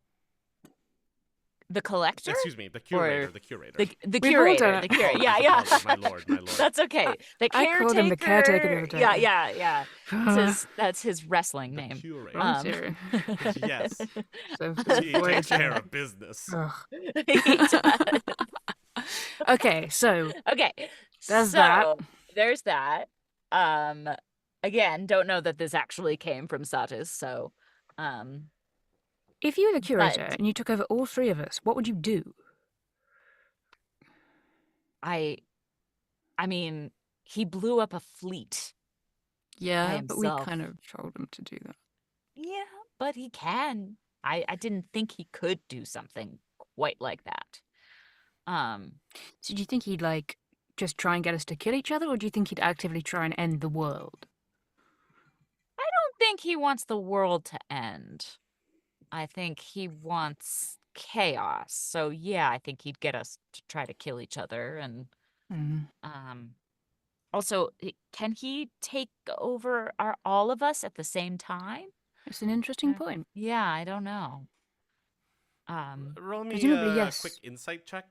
Speaker 3: the collector.
Speaker 1: Excuse me, the curator.
Speaker 3: Or
Speaker 1: The curator.
Speaker 3: The
Speaker 2: We've all
Speaker 3: curator.
Speaker 2: done it.
Speaker 3: The curator.
Speaker 1: Apologies,
Speaker 3: Yeah.
Speaker 1: apologies, my lord, my lord.
Speaker 3: That's okay. The
Speaker 2: I
Speaker 3: caretaker.
Speaker 2: called him the caretaker the other day.
Speaker 3: Yeah. That's his wrestling
Speaker 1: The
Speaker 3: name.
Speaker 1: curator.
Speaker 2: I'm serious.
Speaker 1: Yes.
Speaker 2: So,
Speaker 1: He takes care of business.
Speaker 2: Ugh.
Speaker 3: He does.
Speaker 2: Okay, so
Speaker 3: Okay.
Speaker 2: There's that.
Speaker 3: There's that. Again, don't know that this actually came from Satus, so
Speaker 2: if you were the curator
Speaker 3: But-
Speaker 2: and you took over all three of us, what would you do?
Speaker 3: I mean, he blew up a fleet.
Speaker 2: Yeah, but we
Speaker 3: himself.
Speaker 2: kind of told him to do that.
Speaker 3: Yeah, but he can. I didn't think he could do something quite like that.
Speaker 2: So do you think he'd just try and get us to kill each other, or do you think he'd actively try and end the world?
Speaker 3: I don't think he wants the world to end. I think he wants chaos. So yeah, I think he'd get us to try to kill each other. And also, can he take over all of us at the same time?
Speaker 2: It's an interesting point.
Speaker 3: Yeah, I don't know.
Speaker 1: Roll me
Speaker 2: presumably,
Speaker 1: a
Speaker 2: yes.
Speaker 1: quick insight check.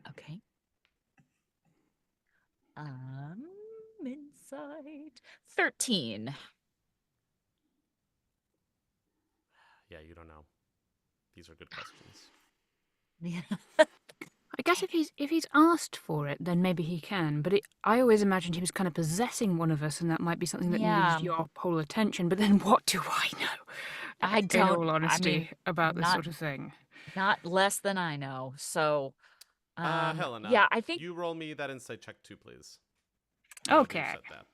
Speaker 3: Okay. Insight 13.
Speaker 1: Yeah, you don't know. These are good questions.
Speaker 3: Yeah.
Speaker 2: I guess if he's asked for it, then maybe he can. But I always imagined he was kind of possessing one of us, and that might be something that needs your whole attention. But then, what do I know?
Speaker 3: I don't.
Speaker 2: In all honesty, about this
Speaker 3: not-
Speaker 2: sort of thing.
Speaker 3: Not less than I know. So,
Speaker 1: Helena.
Speaker 3: yeah, I think
Speaker 1: you roll me that insight check too, please. Now that you
Speaker 2: Okay.
Speaker 1: said that.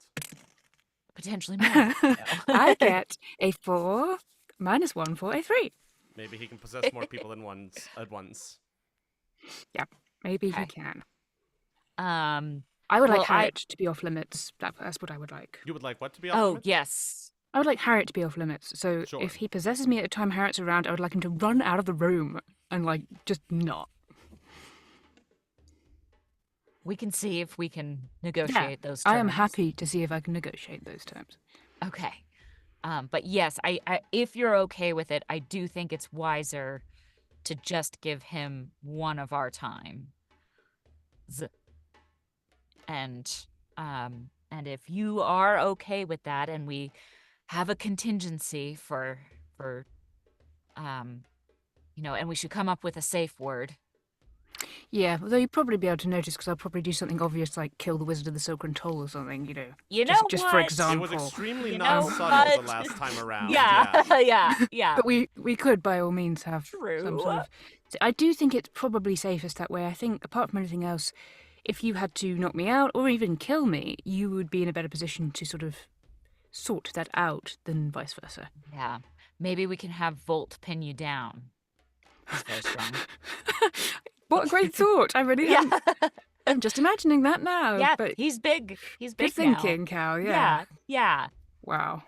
Speaker 3: potentially more.
Speaker 2: I get a 4 minus 1 for a 3.
Speaker 1: Maybe he can possess more people at once.
Speaker 2: Maybe he
Speaker 3: Okay.
Speaker 2: can.
Speaker 3: I
Speaker 2: I would like
Speaker 3: Well,
Speaker 2: Harriet to be off limits. That's what I would like.
Speaker 1: You would like what to be off
Speaker 3: Oh,
Speaker 1: limits?
Speaker 3: yes.
Speaker 2: I would like Harriet to be off limits. So
Speaker 1: Sure.
Speaker 2: if he possesses me at the time Harriet's around, I would like him to run out of the room and just not.
Speaker 3: We can see if we can negotiate those terms.
Speaker 2: I am happy to see if I can negotiate those terms.
Speaker 3: Okay. But yes, I if you're okay with it, I do think it's wiser to just give him one of our time. And if you are okay with that, and we have a contingency for and we should come up with a safe word.
Speaker 2: Yeah, although you'd probably be able to notice because I'll probably do something obvious like kill the Wizard of the Silken Toll or something, you know.
Speaker 3: You know
Speaker 2: just for
Speaker 3: what?
Speaker 2: example.
Speaker 1: It was extremely
Speaker 3: You
Speaker 1: not
Speaker 3: know
Speaker 1: subtle
Speaker 3: what?
Speaker 1: the last time around.
Speaker 3: Yeah, yeah.
Speaker 2: But we could by all means have
Speaker 3: True.
Speaker 2: some sort of. I do think it's probably safest that way. I think apart from anything else, if you had to knock me out or even kill me, you would be in a better position to sort of sort that out than vice versa.
Speaker 3: Yeah. Maybe we can have Volt pin you down. He's very strong.
Speaker 2: What a great thought! I really am. I'm just imagining that now.
Speaker 3: Yeah,
Speaker 2: but
Speaker 3: he's big. He's big
Speaker 2: good thinking, Cal. Yeah.
Speaker 3: Yeah.
Speaker 2: Wow.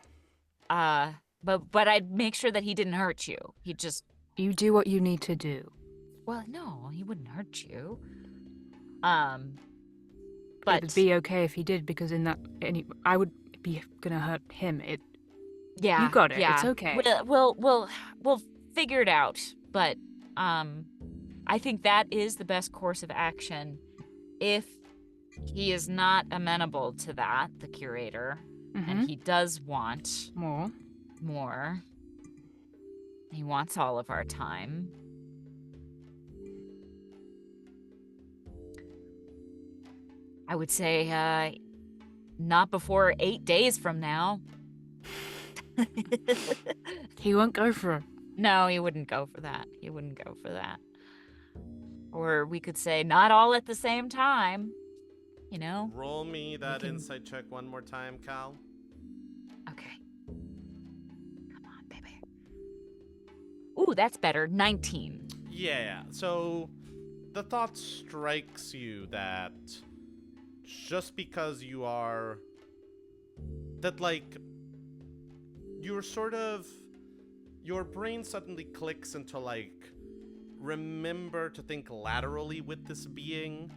Speaker 3: But I'd make sure that he didn't hurt you. He just.
Speaker 2: You do what you need to do.
Speaker 3: Well, no, he wouldn't hurt you.
Speaker 2: But it'd be okay if he did, because in that, I would be gonna hurt him.
Speaker 3: Yeah,
Speaker 2: you got it.
Speaker 3: Yeah.
Speaker 2: It's okay.
Speaker 3: We'll figure it out. But I think that is the best course of action. If he is not amenable to that, the curator, and he does want more. He wants all of our time. I would say not before 8 days from now.
Speaker 2: He won't go for it.
Speaker 3: No, he wouldn't go for that. Or we could say not all at the same time. You know?
Speaker 1: Roll me that insight check one more time, Cal.
Speaker 3: Okay. Come on, baby. Ooh, that's better. 19.
Speaker 1: Yeah, so the thought strikes you that just because you are... that, like, you're sort of... your brain suddenly clicks into, like, remember to think laterally with this being.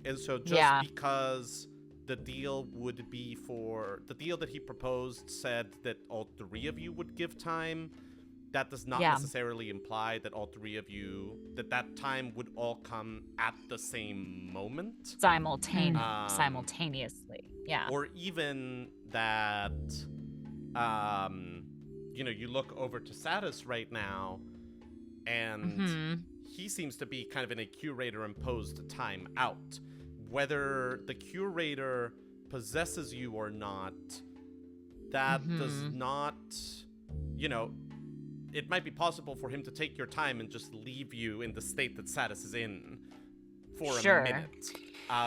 Speaker 1: And so just because the deal would be the deal that he proposed said that all three of you would give time, that does not necessarily imply that all three of you, that time would all come at the same moment.
Speaker 3: Simultaneously. Yeah.
Speaker 1: Or even that, you look over to Satus right now, and he seems to be kind of in a curator-imposed time out. Whether the curator possesses you or not, that does not, it might be possible for him to take your time and just leave you in the state that Satus is in for a minute.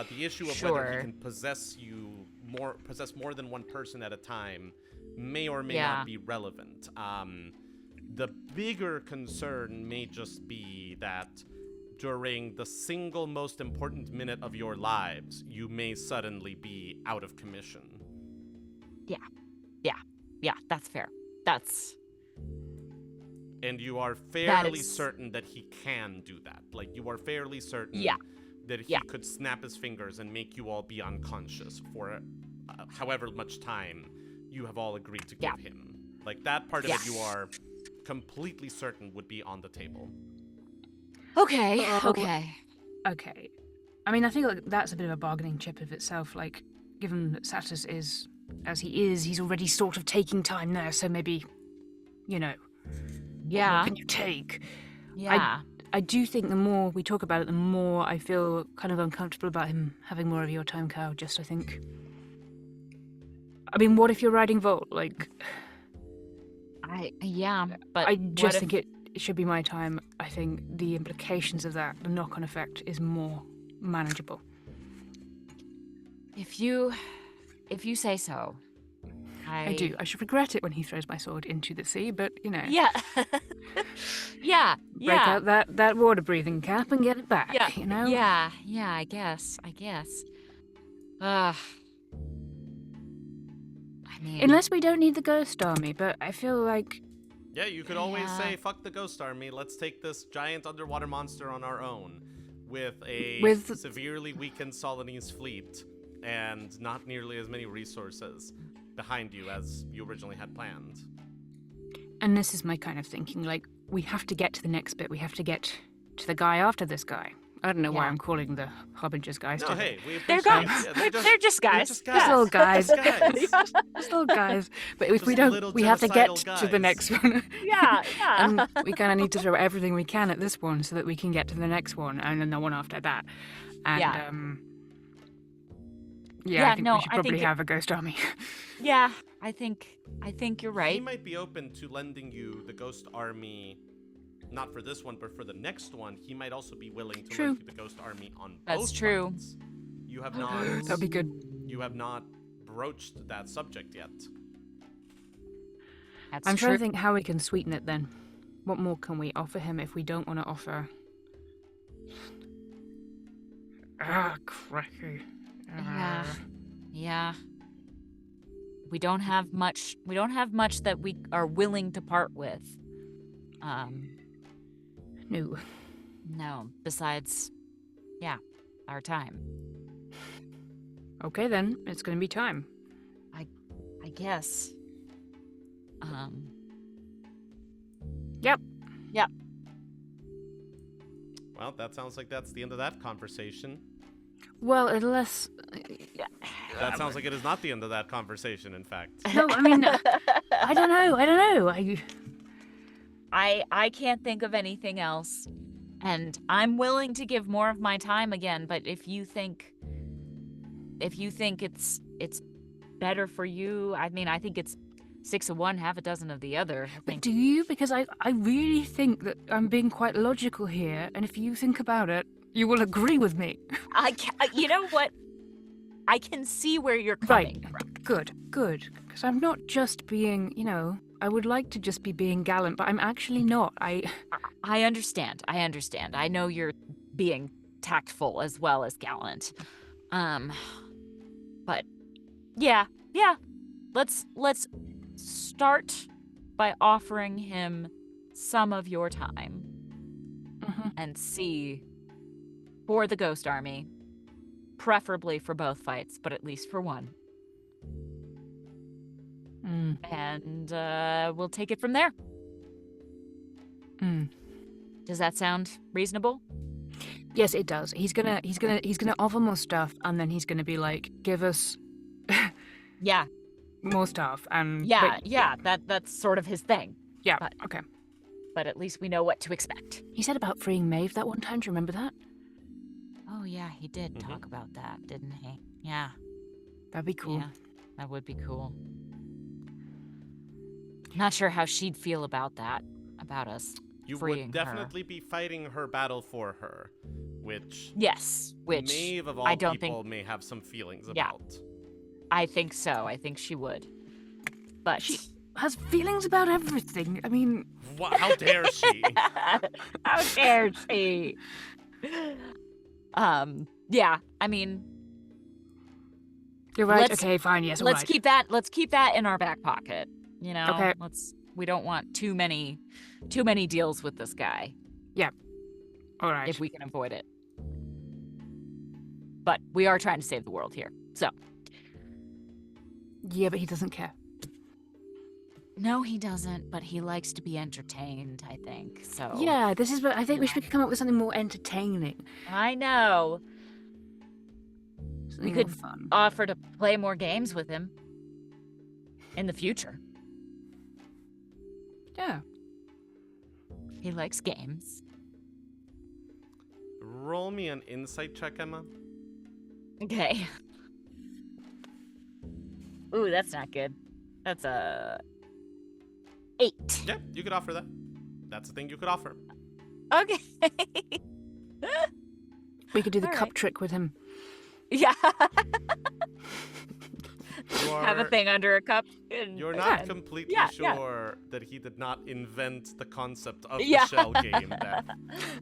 Speaker 1: The issue of whether he can possess more than one person at a time may or may not be relevant. The bigger concern may just be that during the single most important minute of your lives, you may suddenly be out of commission.
Speaker 3: Yeah, that's fair.
Speaker 1: And you are fairly certain that he can do that. Like, you are fairly certain that he could snap his fingers and make you all be unconscious for however much time you have all agreed to give him. Like, that part of it you are completely certain would be on the table.
Speaker 3: Okay.
Speaker 2: I mean, I think like, that's a bit of a bargaining chip of itself. Like, given that Satus is as he is, he's already sort of taking time there. So maybe, what can you take?
Speaker 3: Yeah.
Speaker 2: I do think the more we talk about it, the more I feel kind of uncomfortable about him having more of your time, Cal. Just, I think. I mean, what if you're riding Volt? Like.
Speaker 3: But
Speaker 2: I just think it should be my time. I think the implications of that, the knock-on effect, is more manageable.
Speaker 3: If you say so.
Speaker 2: I do. I should regret it when he throws my sword into the sea, but,
Speaker 3: Yeah.
Speaker 2: Break out that water-breathing cap and get it back,
Speaker 3: Yeah, I guess. I mean...
Speaker 2: Unless we don't need the ghost army, but I feel like...
Speaker 1: Yeah, you could always say, fuck the ghost army, let's take this giant underwater monster on our own with a severely weakened Solinese fleet and not nearly as many resources behind you as you originally had planned.
Speaker 2: And this is my kind of thinking, like, we have to get to the next bit. We have to get to the guy after this guy. I don't know why
Speaker 3: Yeah.
Speaker 2: I'm calling the Harbingers guys.
Speaker 1: No, hey, we
Speaker 3: They're
Speaker 1: appreciate
Speaker 3: guys.
Speaker 1: it. Yeah,
Speaker 3: They're just guys.
Speaker 1: Just
Speaker 2: Just little guys.
Speaker 1: Just guys.
Speaker 2: Just little guys. But if
Speaker 1: Just
Speaker 2: we don't,
Speaker 1: little
Speaker 2: we have to get
Speaker 1: genocidal
Speaker 2: to the
Speaker 1: guys.
Speaker 2: next one.
Speaker 3: Yeah.
Speaker 2: And we kind of need to throw everything we can at this one so that we can get to the next one and then the one after that. And,
Speaker 3: Yeah.
Speaker 2: I think
Speaker 3: no,
Speaker 2: we should
Speaker 3: I
Speaker 2: probably
Speaker 3: think
Speaker 2: have a ghost army.
Speaker 3: Yeah, I think you're
Speaker 1: He
Speaker 3: right.
Speaker 1: might be open to lending you the ghost army, not for this one, but for the next one. He might also be willing to
Speaker 2: True.
Speaker 1: lend you the ghost army on
Speaker 3: That's
Speaker 1: both
Speaker 3: true.
Speaker 1: fronts. You have not.
Speaker 2: That'd be good.
Speaker 1: You have not broached that subject yet.
Speaker 3: That's
Speaker 2: I'm
Speaker 3: true.
Speaker 2: trying to think how we can sweeten it then. What more can we offer him if we don't want to offer? Cracky.
Speaker 3: Yeah. We don't have much that we are willing to part with.
Speaker 2: No.
Speaker 3: No, besides our time.
Speaker 2: Okay then, it's gonna be time.
Speaker 3: I guess.
Speaker 2: Yep.
Speaker 1: Well, that sounds like that's the end of that conversation.
Speaker 2: Well, unless...
Speaker 1: That sounds like it is not the end of that conversation, in fact.
Speaker 2: No, I mean, I don't know.
Speaker 3: I can't think of anything else. And I'm willing to give more of my time again, but if you think it's better for you, I mean, I think it's 6 of one, half a dozen of the other. I
Speaker 2: But
Speaker 3: think
Speaker 2: do you? Because I really think that I'm being quite logical here, and if you think about it, you will agree with me.
Speaker 3: you know what? I can see where you're coming from.
Speaker 2: Good. Because I'm not just being, I would like to just be being gallant, but I'm actually not.
Speaker 3: I understand. I know you're being tactful as well as gallant. But yeah. Let's start by offering him some of your time and see for the ghost army, preferably for both fights, but at least for one. And we'll take it from there. Does that sound reasonable?
Speaker 2: Yes, it does. He's gonna offer more stuff, and then he's gonna be like, give us
Speaker 3: Yeah.
Speaker 2: more stuff, and
Speaker 3: That's sort of his thing.
Speaker 2: yeah.
Speaker 3: But-
Speaker 2: Okay.
Speaker 3: But at least we know what to expect.
Speaker 2: He said about freeing Maeve that one time. Do you remember that?
Speaker 3: Oh yeah, he did talk about that, didn't he? Yeah.
Speaker 2: That'd be cool.
Speaker 3: Yeah, that would be cool. Not sure how she'd feel about that, about us
Speaker 1: You
Speaker 3: freeing
Speaker 1: would definitely be fighting her battle for her, which
Speaker 3: Yes, which
Speaker 1: Maeve of all
Speaker 3: I don't
Speaker 1: people
Speaker 3: think.
Speaker 1: may have some feelings
Speaker 3: Yeah.
Speaker 1: about.
Speaker 3: I think so. I think she would. But
Speaker 2: She has feelings about everything. I mean,
Speaker 1: How dare she?
Speaker 3: how dare she? Yeah. I mean,
Speaker 2: you're right.
Speaker 3: Let's-
Speaker 2: Okay, fine. Yes, all
Speaker 3: let's
Speaker 2: right.
Speaker 3: keep that. Let's keep that in our back pocket. You know.
Speaker 2: Okay.
Speaker 3: We don't want too many deals with this guy
Speaker 2: All right.
Speaker 3: if we can avoid it. But we are trying to save the world here. So.
Speaker 2: Yeah, but he doesn't care.
Speaker 3: No, he doesn't, but he likes to be entertained, I think. So
Speaker 2: Yeah, this is. I think we should come up with something more entertaining.
Speaker 3: I know.
Speaker 2: Something
Speaker 3: could-
Speaker 2: more fun.
Speaker 3: Offer to play more games with him in the future.
Speaker 2: Yeah.
Speaker 3: He likes games.
Speaker 1: Roll me an insight check, Emma.
Speaker 3: Okay. Ooh, that's not good. That's a 8.
Speaker 1: Yeah, you could offer that. That's the thing you could offer.
Speaker 3: Okay.
Speaker 2: We could do the
Speaker 3: All
Speaker 2: cup
Speaker 3: right.
Speaker 2: trick with him.
Speaker 3: Yeah.
Speaker 1: You
Speaker 3: Have a
Speaker 1: are-
Speaker 3: thing under a cup. And,
Speaker 1: You're not
Speaker 3: and-
Speaker 1: completely
Speaker 3: yeah.
Speaker 1: sure that he did not invent the concept of
Speaker 3: Yeah.
Speaker 1: the shell game. That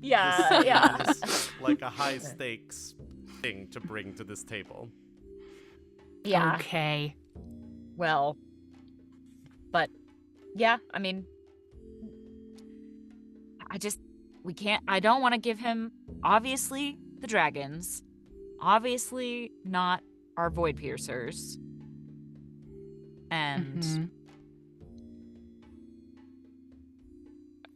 Speaker 3: Yeah,
Speaker 1: this
Speaker 3: yeah.
Speaker 1: is like a high stakes thing to bring to this table.
Speaker 3: Yeah.
Speaker 2: Okay.
Speaker 3: Well, but yeah, I mean, I don't want to give him, obviously, the dragons, obviously not our void piercers, and
Speaker 2: Mhm.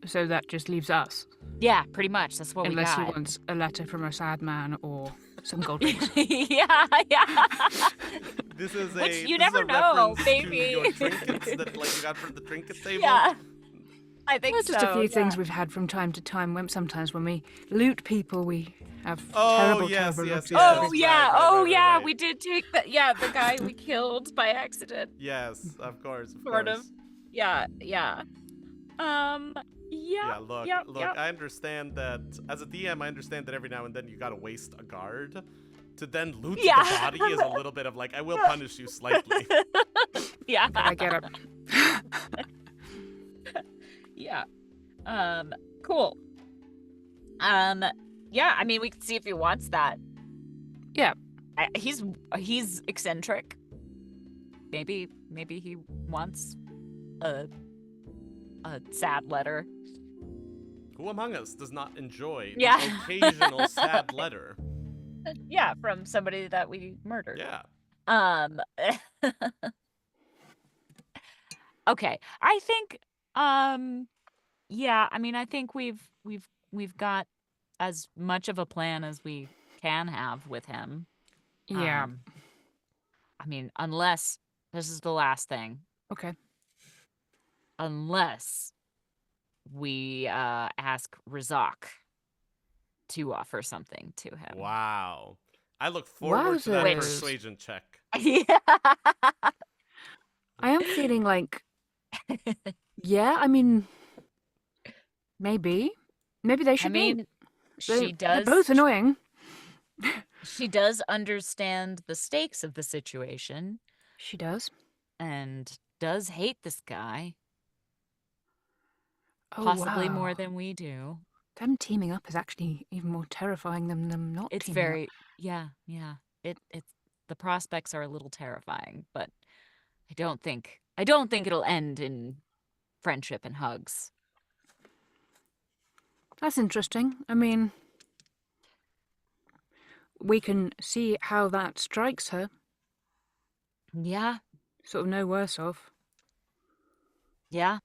Speaker 2: So that just leaves us.
Speaker 3: Yeah, pretty much. That's what
Speaker 2: Unless
Speaker 3: we
Speaker 2: he
Speaker 3: got.
Speaker 2: wants a letter from a sad man or some gold rings.
Speaker 3: Yeah.
Speaker 1: This is
Speaker 3: Which you
Speaker 1: this is
Speaker 3: never
Speaker 1: a
Speaker 3: know,
Speaker 1: reference to
Speaker 3: maybe.
Speaker 1: your trinkets that like you got from the trinket table.
Speaker 3: Yeah, I think
Speaker 2: There's
Speaker 3: so.
Speaker 2: just a few
Speaker 3: yeah.
Speaker 2: things we've had from time to time. Sometimes when we loot people, we have
Speaker 1: Oh,
Speaker 2: terrible,
Speaker 1: yes,
Speaker 2: terrible
Speaker 1: yes,
Speaker 2: luck.
Speaker 1: yes.
Speaker 3: Oh
Speaker 1: Right,
Speaker 3: yeah,
Speaker 1: right,
Speaker 3: oh
Speaker 1: right,
Speaker 3: yeah,
Speaker 1: right.
Speaker 3: we did take the the guy we killed by accident,
Speaker 1: Yes, of course, of
Speaker 3: sort
Speaker 1: course.
Speaker 3: of. Yeah.
Speaker 1: Yeah, look,
Speaker 3: Yep.
Speaker 1: I understand that as a DM, I understand that every now and then you gotta waste a guard. To then loot
Speaker 3: Yeah.
Speaker 1: the body is a little bit of like, I will punish you slightly.
Speaker 3: Yeah.
Speaker 2: I get it.
Speaker 3: Yeah. Cool. Yeah, I mean, we can see if he wants that.
Speaker 2: Yeah.
Speaker 3: He's eccentric. Maybe he wants a sad letter.
Speaker 1: Who among us does not enjoy
Speaker 3: Yeah.
Speaker 1: the occasional sad letter?
Speaker 3: Yeah, from somebody that we murdered.
Speaker 1: Yeah.
Speaker 3: Okay. I think yeah, I mean, I think we've got as much of a plan as we can have with him.
Speaker 2: Yeah.
Speaker 3: I mean, unless this is the last thing.
Speaker 2: Okay.
Speaker 3: Unless we ask Razak to offer something to him.
Speaker 1: Wow. I look forward to that
Speaker 2: Wowzers.
Speaker 1: persuasion check.
Speaker 3: Yeah.
Speaker 2: I am feeling like, yeah, I mean, maybe they should
Speaker 3: I mean,
Speaker 2: be.
Speaker 3: she
Speaker 2: They're
Speaker 3: does.
Speaker 2: both annoying.
Speaker 3: She does understand the stakes of the situation
Speaker 2: She does.
Speaker 3: and does hate this guy,
Speaker 2: Oh,
Speaker 3: possibly
Speaker 2: wow.
Speaker 3: more than we do.
Speaker 2: Them teaming up is actually even more terrifying than them not
Speaker 3: It's
Speaker 2: teaming
Speaker 3: very
Speaker 2: up.
Speaker 3: yeah. It's the prospects are a little terrifying, but I don't think it'll end in friendship and hugs.
Speaker 2: That's interesting. I mean, we can see how that strikes her.
Speaker 3: Yeah.
Speaker 2: Sort of no worse off.
Speaker 3: Yeah.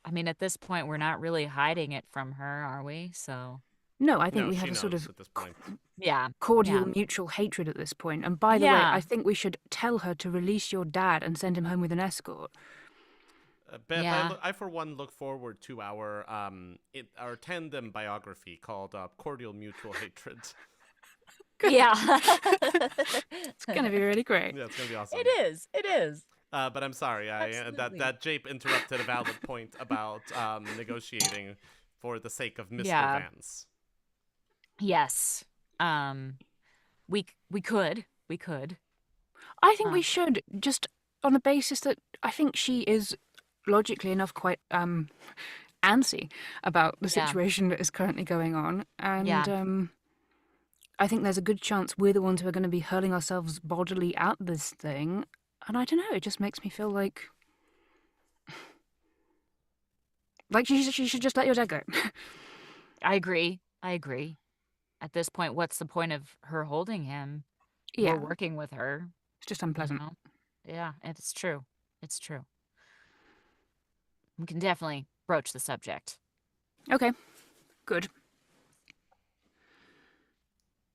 Speaker 3: I mean, at this point, we're not really hiding it from her, are we? So,
Speaker 2: No, I think
Speaker 1: No,
Speaker 2: we
Speaker 1: she
Speaker 2: have a sort
Speaker 1: knows
Speaker 2: of
Speaker 1: at this point.
Speaker 3: yeah.
Speaker 2: cordial
Speaker 3: Yeah.
Speaker 2: mutual hatred at this point. And by the way,
Speaker 3: Yeah.
Speaker 2: I think we should tell her to release your dad and send him home with an escort.
Speaker 1: Beth,
Speaker 3: Yeah.
Speaker 1: I for one look forward to our tandem biography called Cordial Mutual Hatred.
Speaker 3: Yeah.
Speaker 2: It's going to be really great.
Speaker 1: Yeah, it's gonna be awesome.
Speaker 3: It is.
Speaker 1: But I'm sorry,
Speaker 3: Absolutely.
Speaker 1: that Jape interrupted a valid point about negotiating for the sake of Mr.
Speaker 3: Yeah.
Speaker 1: Vance.
Speaker 3: Yes. We could.
Speaker 2: I think we should, just on the basis that I think she is logically enough quite antsy about the
Speaker 3: Yeah.
Speaker 2: situation that is currently going on. And
Speaker 3: Yeah.
Speaker 2: I think there's a good chance we're the ones who are going to be hurling ourselves bodily at this thing. And I don't know, it just makes me feel like she should just let your dad go.
Speaker 3: I agree. At this point, what's the point of her holding him?
Speaker 2: Yeah,
Speaker 3: We're working with her.
Speaker 2: it's just
Speaker 3: You
Speaker 2: unpleasant.
Speaker 3: know? Yeah, it's true. We can definitely broach the subject.
Speaker 2: Okay, good.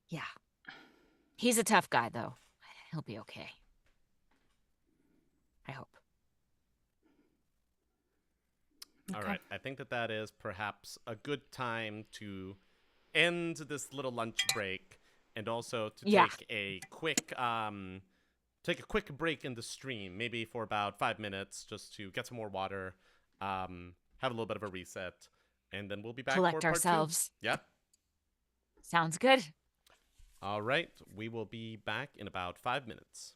Speaker 3: Yeah. He's a tough guy, though. He'll be okay. I hope.
Speaker 1: All
Speaker 2: Okay.
Speaker 1: right, I think that is perhaps a good time to end this little lunch break, and also to
Speaker 3: Yeah.
Speaker 1: take a quick break in the stream, maybe for about 5 minutes, just to get some more water, have a little bit of a reset, and then we'll be back for
Speaker 3: Collect
Speaker 1: part
Speaker 3: ourselves.
Speaker 1: 2. Yeah.
Speaker 3: Sounds good.
Speaker 1: All right, we will be back in about 5 minutes.